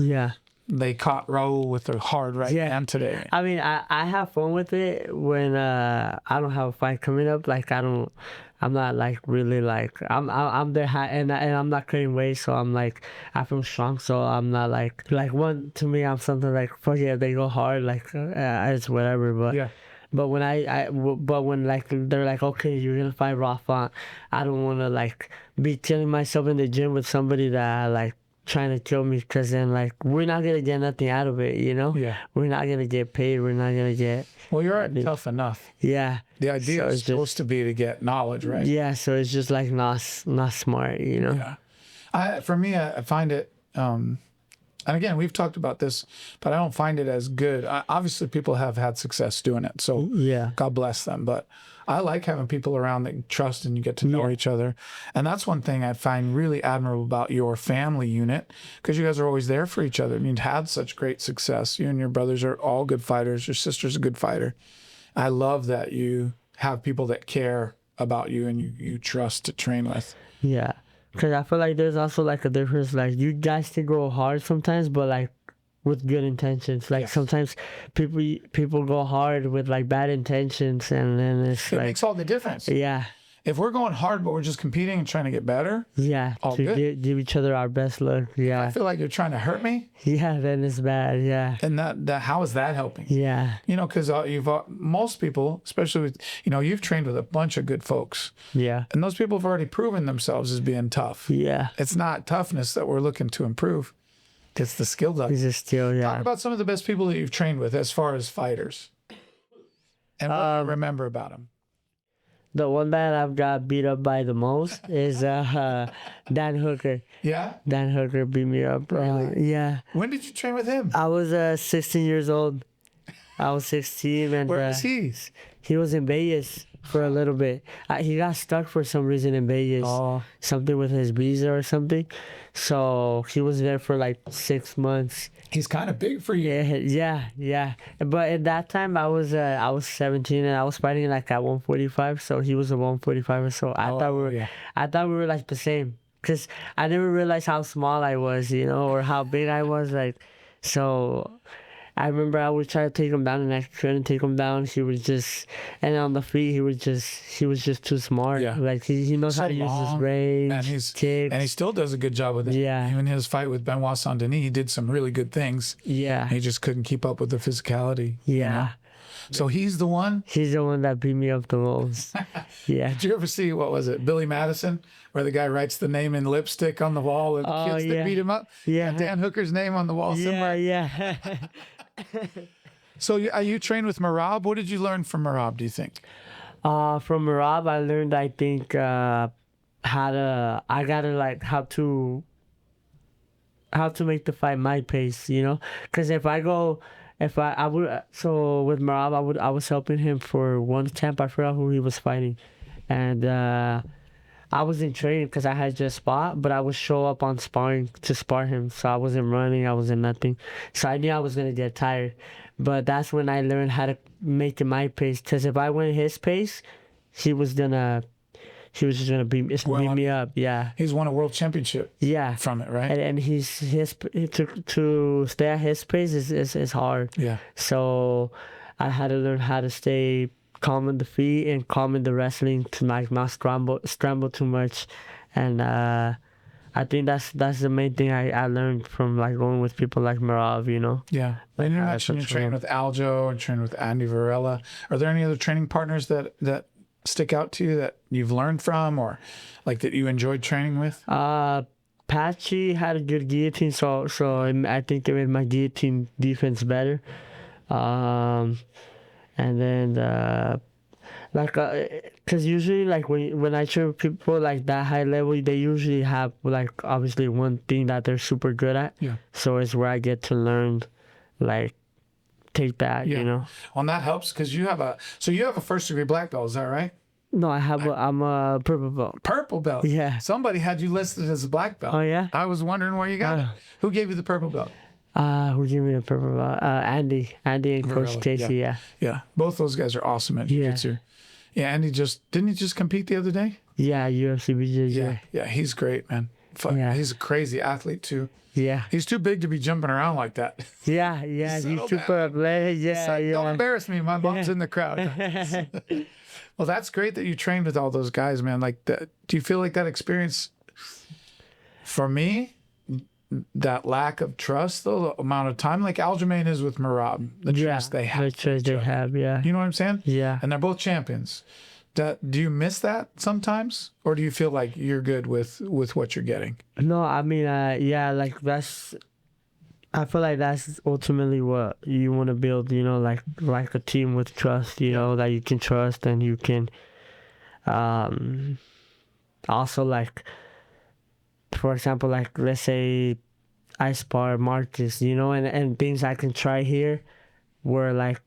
they caught Raul with a hard right hand today. I mean, I have fun with it when I don't have a fight coming up. Like I'm not like really like I'm there and I'm not cutting weight, so I'm like I feel strong, so I'm not like one to me I'm something like fuck yeah, they go hard, like it's whatever, but Yeah. But when like they're like, okay, you're gonna fight Rafa, I don't wanna like be killing myself in the gym with somebody that like trying to kill me, because then like we're not gonna get nothing out of it, you know. Yeah. We're not gonna get paid. We're not gonna get. Well, you're already tough enough. Yeah. The idea is supposed to be to get knowledge, right? Yeah. So it's just like not smart, you know. Yeah. For me, I find it. And again, we've talked about this, but I don't find it as good. Obviously, people have had success doing it, so God bless them. But I like having people around that you trust and you get to know each other. And that's one thing I find really admirable about your family unit, because you guys are always there for each other. I mean, you had such great success. You and your brothers are all good fighters. Your sister's a good fighter. I love that you have people that care about you and you trust to train with. Yeah. Because I feel like there's also like a difference. Like you guys can go hard sometimes, but like with good intentions. Like sometimes people go hard with like bad intentions, and then it makes all the difference. Yeah. If we're going hard, but we're just competing and trying to get better. Yeah. All to good. Give each other our best look. Yeah. I feel like you're trying to hurt me. Yeah. Then it's bad. Yeah. And that how is that helping? Yeah. Because most people, especially with, you've trained with a bunch of good folks. Yeah. And those people have already proven themselves as being tough. Yeah. It's not toughness that we're looking to improve. It's the skill level. It's just skill, yeah. Talk about some of the best people that you've trained with as far as fighters. And what do you remember about them? The one that I've got beat up by the most is Dan Hooker. Yeah? Dan Hooker beat me up. Really? Yeah. When did you train with him? I was 16 years old. I was 16. And where is he? He was in Vegas for a little bit. He got stuck for some reason in Vegas. Oh. Something with his visa or something. So he was there for like 6 months. He's kind of big for you. Yeah. But at that time, I was 17 and I was fighting like at 145. So he was a 145. So I thought we were like the same, because I never realized how small I was, or how big I was. Like, so I remember I would try to take him down and I couldn't take him down. He was just, and on the feet, he was just too smart. Yeah. Like he knows how to use his range, kicks. And he still does a good job with it. Yeah. Even his fight with Benoit Saint-Denis, he did some really good things. Yeah. He just couldn't keep up with the physicality. Yeah. So he's the one? He's the one that beat me up the most. Yeah. Did you ever see, what was it, Billy Madison, where the guy writes the name in lipstick on the wall and kids that beat him up? Yeah. Dan Hooker's name on the wall somewhere. Yeah. So you trained with Merab. What did you learn from Merab, do you think? From Merab, I learned, I think, how to make the fight my pace, because so with Merab, I was helping him for one camp. I forgot who he was fighting, and I wasn't training because I had just fought, but I would show up on sparring to spar him. So I wasn't running, I wasn't nothing. So I knew I was gonna get tired, but that's when I learned how to make it my pace. Because if I went his pace, he was just gonna beat me up. Yeah. He's won a world championship. Yeah. From it, right? And to stay at his pace is hard. Yeah. So I had to learn how to stay calm in the feet and calm in the wrestling to like not scramble too much, and I think that's the main thing I learned from like going with people like Mirav, you know. Yeah. And you how to mentioned you train. train with Aljo and train with Andy Varela. Are there any other training partners that stick out to you that you've learned from, or like that you enjoyed training with? Patchy had a good guillotine, so I think it made my guillotine defense better. And then like cause usually like when I train with people like that high level, they usually have like obviously one thing that they're super good at. Yeah. So it's where I get to learn, like take that, Yeah. you know. Well, and that helps because you have a first degree black belt, is that right? No, I'm a purple belt. Purple belt. Yeah. Somebody had you listed as a black belt. Oh yeah. I was wondering where you got it. Who gave you the purple belt? Who gave me the purple belt? Andy and Coach Varela, Casey. Yeah. Yeah. Both those guys are awesome at Yeah. jiu-jitsu. Yeah, Andy didn't he just compete the other day? Yeah, UFC BJJ. Yeah, he's great, man. Yeah. He's a crazy athlete too. Yeah. He's too big to be jumping around like that. Yeah. Yeah. Settle He's super athletic. Yeah. Don't Yeah. embarrass me. My mom's in the crowd. Well, that's great that you trained with all those guys, man. Like, do you feel like that experience? For me, that lack of trust, the amount of time, like Aljamain is with Merab, the trust they have. The trust they have. Yeah. You know what I'm saying? Yeah. And they're both champions. Do you miss that sometimes, or do you feel like you're good with what you're getting? No, I mean, yeah, like I feel like that's ultimately what you want to build, you know, like a team with trust, you know, that you can trust and you can also like, for example, like let's say I spar Marcus, you know, and things I can try here where like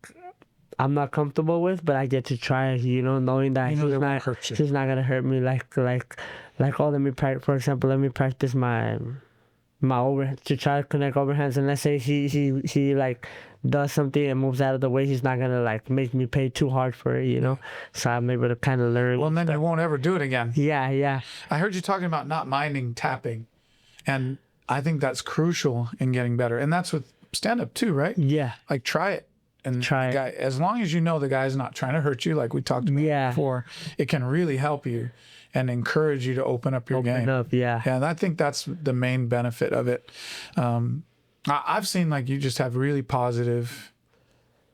I'm not comfortable with, but I get to try it, you know, knowing that You know they won't hurt you. he's not gonna hurt me like oh, let me practice, for example, let me practice my overhand to try to connect overhands, and let's say he like does something and moves out of the way, he's not gonna like make me pay too hard for it, you know. So I'm able to kind of learn. Well, and then you won't ever do it again. Yeah. I heard you talking about not minding tapping, and I think that's crucial in getting better. And that's with stand up too, right? Yeah. Like try it. And Try it. the guy, as long as you know the guy's not trying to hurt you, like we talked about before, it can really help you and encourage you to open up your game. Yeah. Yeah, and I think that's the main benefit of it. I've seen like you just have really positive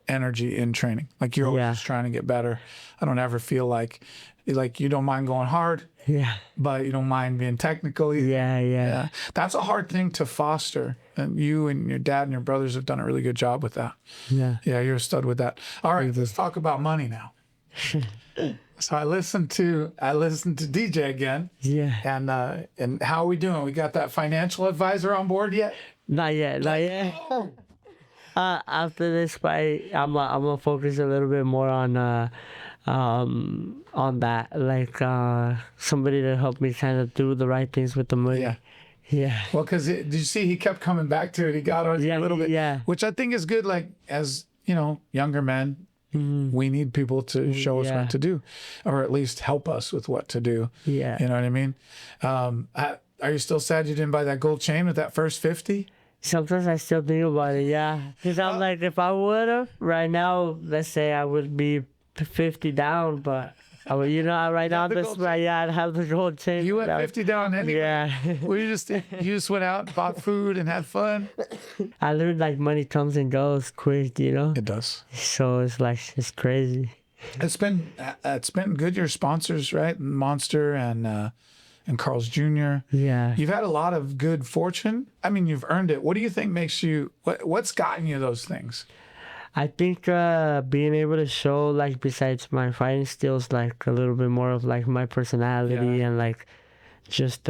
energy in training. Like you're always just trying to get better. I don't ever feel like you don't mind going hard. Yeah. But you don't mind being technical either. Yeah. That's a hard thing to foster. And you and your dad and your brothers have done a really good job with that. Yeah. Yeah, you're a stud with that. All right, let's talk about money now. So I listened to DJ again. Yeah. And how are we doing? We got that financial advisor on board yet? Not yet. Oh. After this fight, I'm gonna focus a little bit more on that, like somebody to help me kind of do the right things with the money. Yeah. Well, because did you see he kept coming back to it? He got on you a little bit. Yeah. Which I think is good. Like as you know, younger men, we need people to show us what to do, or at least help us with what to do. Yeah. You know what I mean? Are you still sad you didn't buy that gold chain with that first 50? Sometimes I still think about it, yeah. Because I'm like, if I would have, right now, let's say I would be 50 down, but, I would, you know, right now, I'd have the gold chain. You went 50 down anyway. Yeah. Well, you just went out, bought food, and had fun. I learned, like, money comes and goes quick, you know? It does. So it's like, it's crazy. It's been good, your sponsors, right? Monster and Carl's Jr. Yeah. You've had a lot of good fortune. I mean, you've earned it. What do you think makes you, what's gotten you those things? I think being able to show, like, besides my fighting skills, like, a little bit more of, like, my personality and, like, just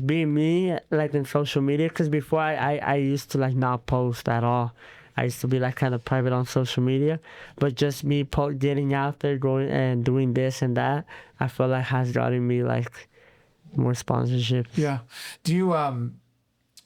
being me, like, in social media. Because before, I used to, like, not post at all. I used to be, like, kind of private on social media. But just me getting out there, going and doing this and that, I feel like has gotten me, like, more sponsorship. Yeah. Do you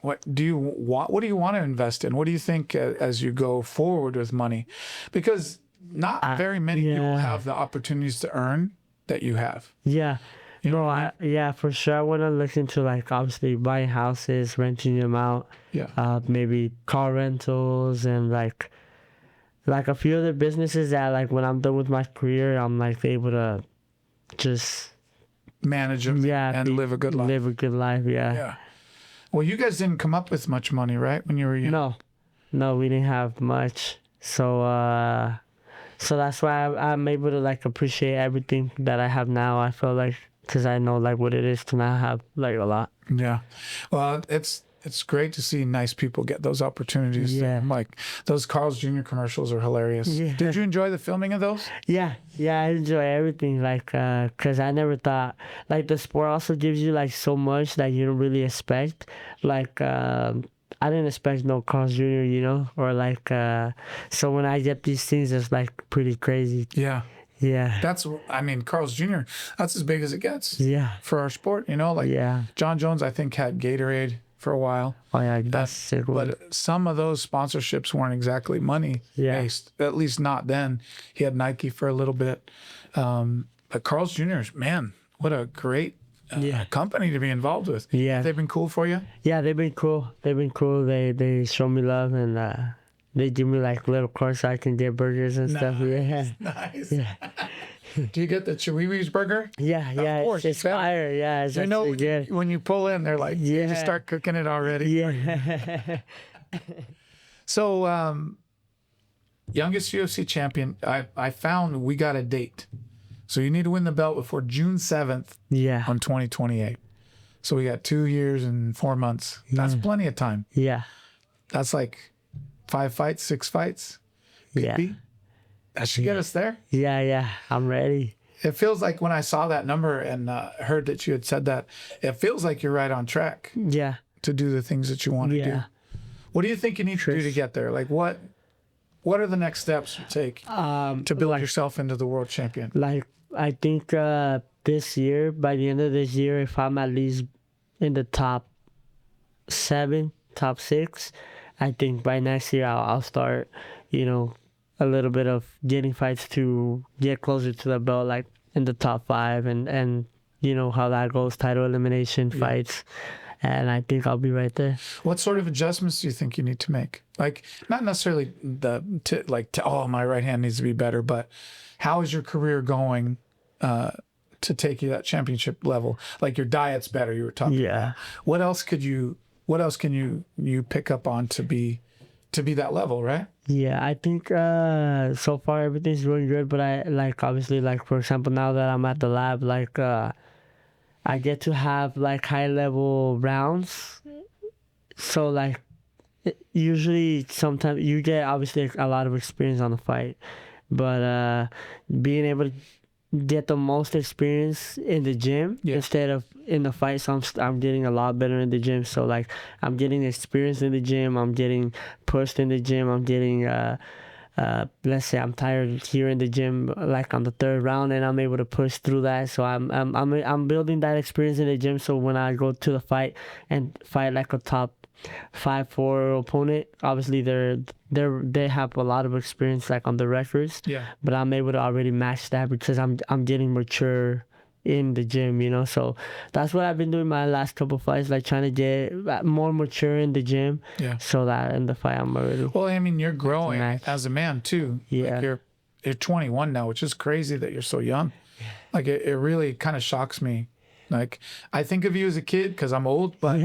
what do you want to invest in? What do you think as you go forward with money? Because not very many people have the opportunities to earn that you have. Yeah. You know what I mean? For sure. I want to look into, like, obviously buying houses, renting them out. Yeah. Maybe car rentals and like a few other businesses that, like, when I'm done with my career, I'm, like, able to just manage them and live a good life. Live a good life, yeah. Yeah. Well, you guys didn't come up with much money, right, when you were young? No, we didn't have much. So so that's why I'm able to like appreciate everything that I have now. I feel like because I know like what it is to not have like a lot. Yeah. Well, it's great to see nice people get those opportunities. Yeah. Like those Carl's Jr. commercials are hilarious. Yeah. Did you enjoy the filming of those? Yeah, I enjoy everything, like, cause I never thought, like, the sport also gives you like so much that you don't really expect. Like, I didn't expect no Carl's Jr., you know, or like, so when I get these things, it's like pretty crazy. Yeah. Yeah. I mean, Carl's Jr., that's as big as it gets Yeah. for our sport, you know? Like Yeah. John Jones, I think, had Gatorade for a while. Oh yeah, that's sick. But some of those sponsorships weren't exactly money based, at least not then. He had Nike for a little bit. But Carl's Jr., man, what a great company to be involved with. Yeah. They've been cool for you? Yeah, they've been cool. They show me love, and they give me like little cards so I can get burgers and stuff. Yeah. Nice. Yeah. Do you get the Chiweis burger? Yeah, Of course, it's fire. Yeah, it's You know, actually good. when you pull in, they're like, you just start cooking it already. Yeah. So, youngest UFC champion, I found we got a date. So you need to win the belt before June 7th Yeah. on 2028. So we got 2 years and 4 months. That's plenty of time. Yeah. That's like 5 fights, 6 fights. Could Yeah. be. That should get us there. Yeah. I'm ready. It feels like when I saw that number and heard that you had said that, it feels like you're right on track Yeah. to do the things that you want to do. What do you think you need to do to get there? Like what are the next steps you take to build yourself into the world champion? Like, I think this year, by the end of this year, if I'm at least in the top 7, top 6, I think by next year I'll start, you know, a little bit of getting fights to get closer to the belt, like in the top 5, and you know how that goes, title elimination fights. And I think I'll be right there. What sort of adjustments do you think you need to make? Like, not necessarily oh, my right hand needs to be better, but how is your career going to take you that championship level? Like your diet's better, you were talking about. What else can you pick up on to be that level, right? Yeah, I think so far everything's going good, but I like, obviously, like, for example, now that I'm at the lab, like I get to have like high level rounds. So like usually sometimes you get obviously a lot of experience on the fight, but being able to get the most experience in the gym instead of in the fight. So I'm getting a lot better in the gym. So like I'm getting experience in the gym. I'm getting pushed in the gym. I'm getting let's say I'm tired here in the gym, like on the 3rd round, and I'm able to push through that. So I'm building that experience in the gym. So when I go to the fight and fight like a top 5-4 opponent, obviously they have a lot of experience like on the records. Yeah. But I'm able to already match that because I'm getting mature in the gym, you know. So that's what I've been doing my last couple of fights, like trying to get more mature in the gym. Yeah. So that in the fight I'm already. Well, I mean, you're growing as a man too. Yeah. Like you're 21 now, which is crazy that you're so young. Like it really kind of shocks me. Like I think of you as a kid because I'm old, but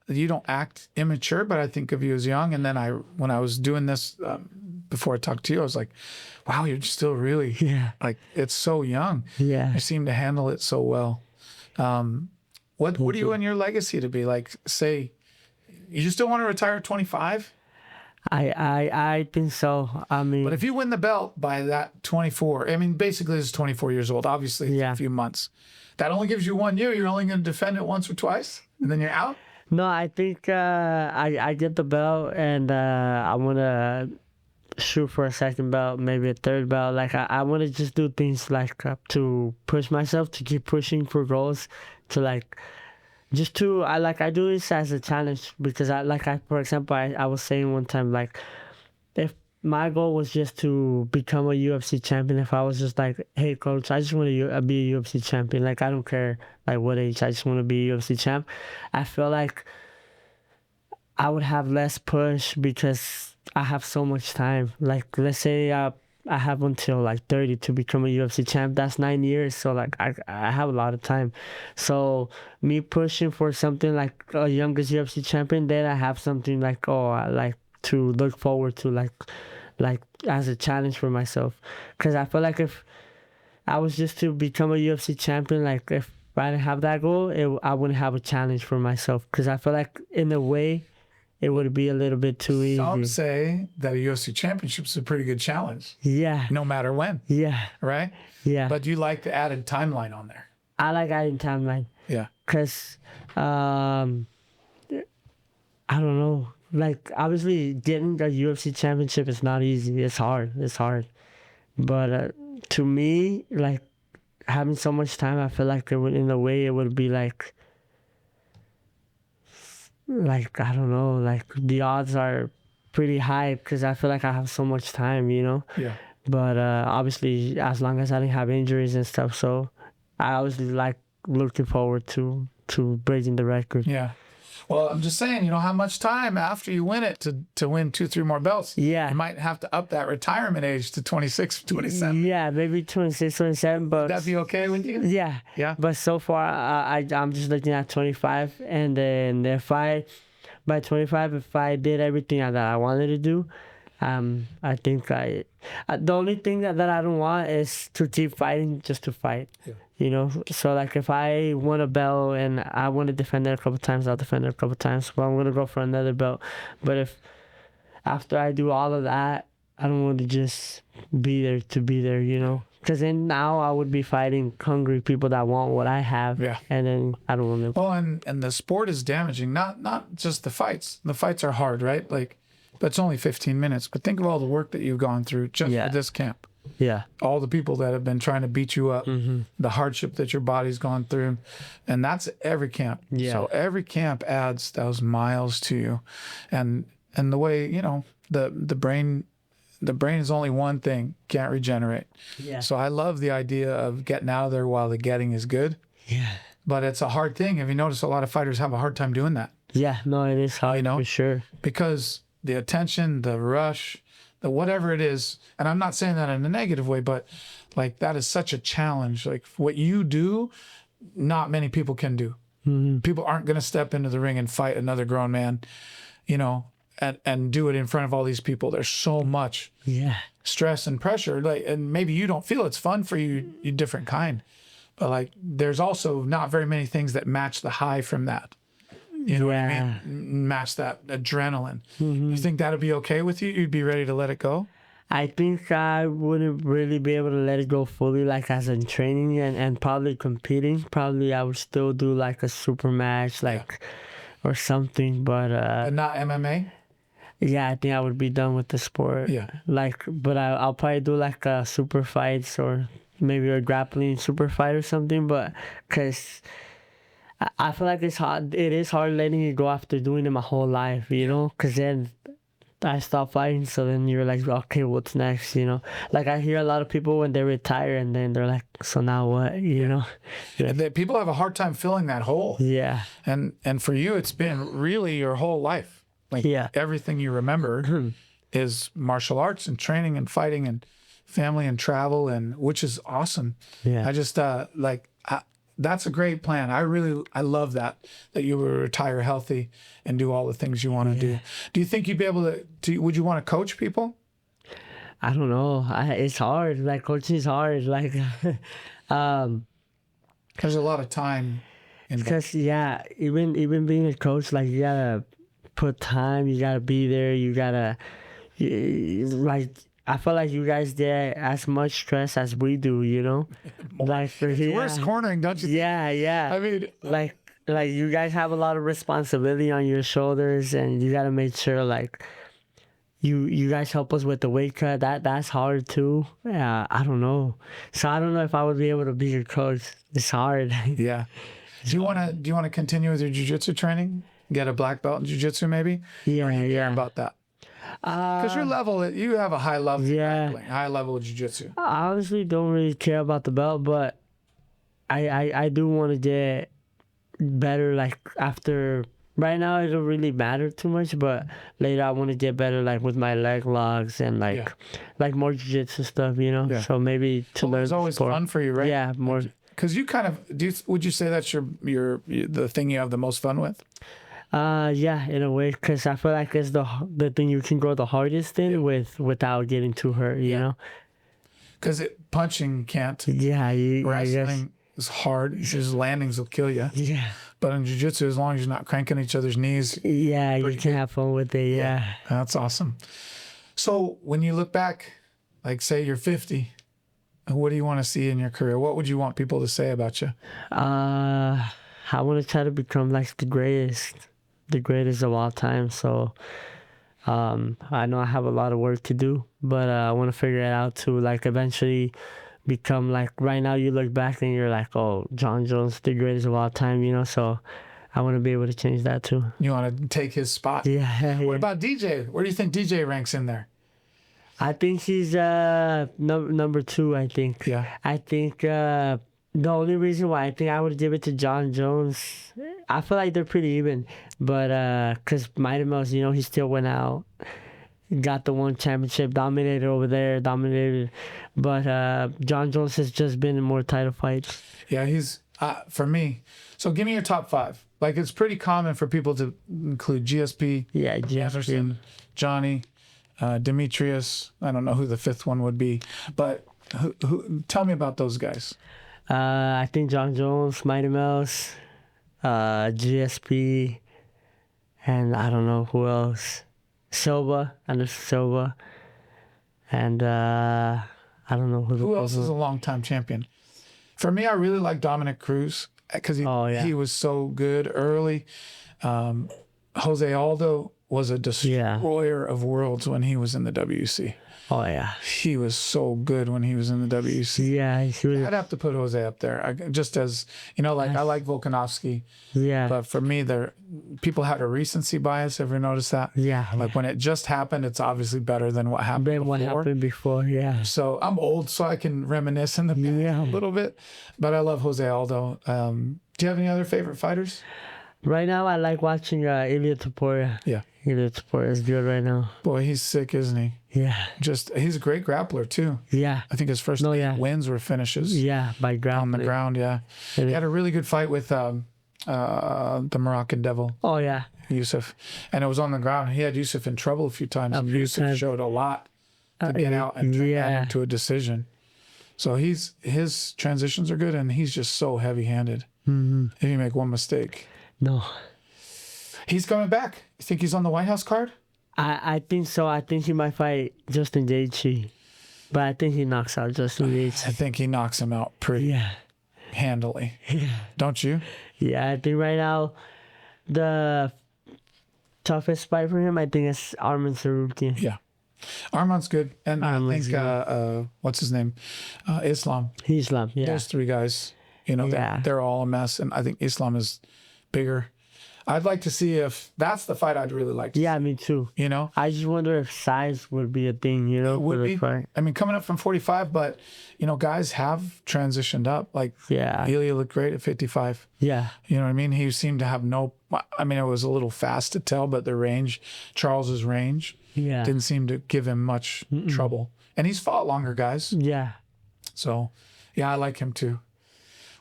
you don't act immature. But I think of you as young. And then when I was doing this before I talked to you, I was like, wow, you're still really like it's so young. Yeah. You seem to handle it so well. What do you want your legacy to be? Like, say, you still want to retire at 25? I think so. I mean, But if you win the belt by that 24, I mean, basically this is 24 years old. Obviously, it's a few months. That only gives you 1 year. You're only going to defend it once or twice, and then you're out? no, I think I get the belt, and I want to shoot for a 2nd belt, maybe a 3rd belt. Like I want to just do things like to push myself, to keep pushing for goals, to like just to I do this as a challenge because for example I was saying one time, like, if my goal was just to become a UFC champion, if I was just like, hey coach, I just want to be a UFC champion, like I don't care like what age, I just want to be a UFC champ, I feel like I would have less push because I have so much time. Like, let's say have until like 30 to become a UFC champ. That's 9 years. So like I have a lot of time. So me pushing for something like a youngest UFC champion, then I have something like, oh, I like to look forward to, like as a challenge for myself. Because I feel like if I was just to become a UFC champion, like if I didn't have that goal, I wouldn't have a challenge for myself. Because I feel like in a way, it would be a little bit too easy. Some say that a UFC championship is a pretty good challenge, Yeah. no matter when, Yeah. right? Yeah. But you like the added timeline on there. I like adding timeline. Yeah. Because, I don't know. Like, obviously, getting a UFC championship is not easy. It's hard. It's hard. But to me, like, having so much time, I feel like it would, in a way, it would be like, I don't know, like the odds are pretty high because I feel like I have so much time, you know. Yeah. But obviously, as long as I didn't have injuries and stuff, so I obviously like looking forward to breaking the record. Yeah. Well, I'm just saying, you know, how much time after you win it to win 2-3 more belts? Yeah. You might have to up that retirement age to 26, 27. Yeah, maybe 26, 27, but Would that be okay with you? yeah. Yeah. But so far, I'm just looking at 25, and then by 25, if I did everything that I wanted to do, I think the only thing that I don't want is to keep fighting just to fight. Yeah. You know, so like if I won a belt and I want to defend it a couple times, I'll defend it a couple times. But I'm gonna go for another belt. But if after I do all of that, I don't want to just be there to be there, you know. Because then now I would be fighting hungry people that want what I have. Yeah. And then I don't want to. Well, and the sport is damaging, not just the fights. The fights are hard, right? Like, but it's only 15 minutes. But think of all the work that you've gone through just for this camp. Yeah. All the people that have been trying to beat you up, the hardship that your body's gone through. And that's every camp. Yeah. So every camp adds those miles to you. And the way, you know, the brain is only one thing, can't regenerate. Yeah. So I love the idea of getting out of there while the getting is good. Yeah. But it's a hard thing. Have you noticed a lot of fighters have a hard time doing that? Yeah. No, it is hard, You know? for sure. Because the attention, the rush, the whatever it is, and I'm not saying that in a negative way, but like that is such a challenge. Like what you do, not many people can do. People aren't going to step into the ring and fight another grown man, you know, and do it in front of all these people. There's so much stress and pressure. Like, and maybe you don't feel it's fun for you, you different kind, but like there's also not very many things that match the high from that. You know what I mean? Match that adrenaline. You think that'd be okay with you? You'd be ready to let it go? I think I wouldn't really be able to let it go fully, like as in training and probably competing. Probably I would still do like a super match, like or something. But And not MMA? yeah, I think I would be done with the sport. Yeah. Like, but I'll probably do like a super fights or maybe a grappling super fight or something. But because I feel like it's hard. It is hard letting it go after doing it my whole life, you know? Because then I stopped fighting, so then you're like, okay, what's next, you know? Like I hear a lot of people when they retire and then they're like, so now what, you know? And that people have a hard time filling that hole. Yeah. And for you, it's been really your whole life. Like everything you remember is martial arts and training and fighting and family and travel, and which is awesome. Yeah. I just that's a great plan. I love that you would retire healthy and do all the things you want to do. Do you think you'd be able to would you want to coach people? I don't know. It's hard. Like coaching is hard. Like, There's a lot of time in that. because even being a coach, like you gotta put time. You gotta be there. You gotta like. I feel like you guys get as much stress as we do, you know? Like, It's worse cornering, don't you? Yeah. I mean, like you guys have a lot of responsibility on your shoulders, and you gotta make sure like you guys help us with the weight cut. That's hard too. Yeah, I don't know. So I don't know if I would be able to be your coach. It's hard. yeah. Do you want to continue with your jiu-jitsu training? Get a black belt in jiu-jitsu maybe? Yeah. About that. Because you have a high level, high level of jiu-jitsu. I honestly don't really care about the belt, but I do want to get better, like after Right now, it don't really matter too much, but later I want to get better, like with my leg locks and like more jiu-jitsu stuff, you know. Yeah. So maybe to learn. It's always sport. fun for you, right? Yeah, more. Because you kind of would you say that's the thing you have the most fun with? Yeah, in a way, because I feel like it's the thing you can grow the hardest in without getting too hurt, you know. Because punching can't. Yeah, Wrestling is hard. Just landings will kill you. Yeah. But in jiu-jitsu, as long as you're not cranking each other's knees. Yeah, you can have fun with it. Yeah. That's awesome. So when you look back, like say you're 50, what do you want to see in your career? What would you want people to say about you? I want to try to become like the greatest of all time. So I know I have a lot of work to do, but I want to figure it out to like eventually become like, right now you look back and you're like, oh, John Jones, the greatest of all time, you know. So I want to be able to change that too. You want to take his spot? Yeah. What about DJ? Where do you think DJ ranks in there? I think he's number 2, I think. Yeah. I think the only reason why I think I would give it to John Jones, I feel like they're pretty even, but because Mighty Mouse, you know, he still went out, got the one championship, dominated over there, but John Jones has just been in more title fights. Yeah, he's for me. So give me your top 5. Like it's pretty common for people to include GSP, Jefferson, Johnny, Demetrius. I don't know who the 5th one would be, but tell me about those guys. I think John Jones, Mighty Mouse, GSP, and I don't know who else. Silva, Anderson Silva, and I don't know who else is a long-time champion. For me, I really like Dominic Cruz because he was so good early. Jose Aldo was a destroyer of worlds when he was in the WC. Oh, yeah. He was so good when he was in the WC. Yeah. I'd have to put Jose up there. Just as, you know, like I like Volkanovski. Yeah. But for me, people had a recency bias. Ever notice that? Yeah. Like when it just happened, it's obviously better than what happened before. Yeah. So I'm old, so I can reminisce in the a little bit. But I love Jose Aldo. Do you have any other favorite fighters? Right now, I like watching Ilia Topuria. Yeah. Ilia Topuria is good right now. Boy, he's sick, isn't he? Yeah. He's a great grappler, too. Yeah. I think his first wins were finishes. Yeah, by ground. On the ground, yeah. He had a really good fight with the Moroccan Devil. Oh, yeah. Yusuf. And it was on the ground. He had Yusuf in trouble a few times. Yusuf showed a lot to get out and turn that into a decision. So his transitions are good, and he's just so heavy-handed. Mm-hmm. If you make one mistake. No. He's coming back. You think he's on the White House card? I think so. I think he might fight Justin Gaethje. But I think he knocks out Justin Gaethje. I think he knocks him out pretty handily. Yeah. Don't you? Yeah, I think right now the toughest fight for him, I think, is Arman Tsarukyan. Yeah. Arman's good. And I think, what's his name? Islam. Islam, yeah. Those 3 guys, you know, they're all a mess. And I think Islam is bigger. I'd like to see if that's the fight I'd really like to see. Yeah, me too. You know? I just wonder if size would be a thing, you know? Would be. Fight. I mean, coming up from 45, but, you know, guys have transitioned up. Like, Ilya looked great at 55. Yeah. You know what I mean? He seemed to have it was a little fast to tell, but the range, Charles's range, didn't seem to give him much trouble. And he's fought longer guys. Yeah. So, I like him too.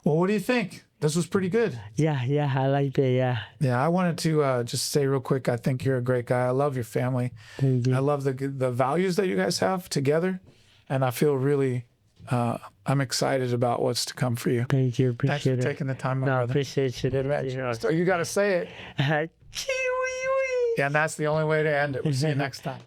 Well, what do you think? This was pretty good. Yeah, I liked it, yeah. Yeah, I wanted to just say real quick, I think you're a great guy. I love your family. Thank you. I love the values that you guys have together. And I feel really, I'm excited about what's to come for you. Thank you, appreciate it. Thanks for taking the time, my brother. Appreciate you. So you got to say it. Yeah, and that's the only way to end it. We'll see you next time.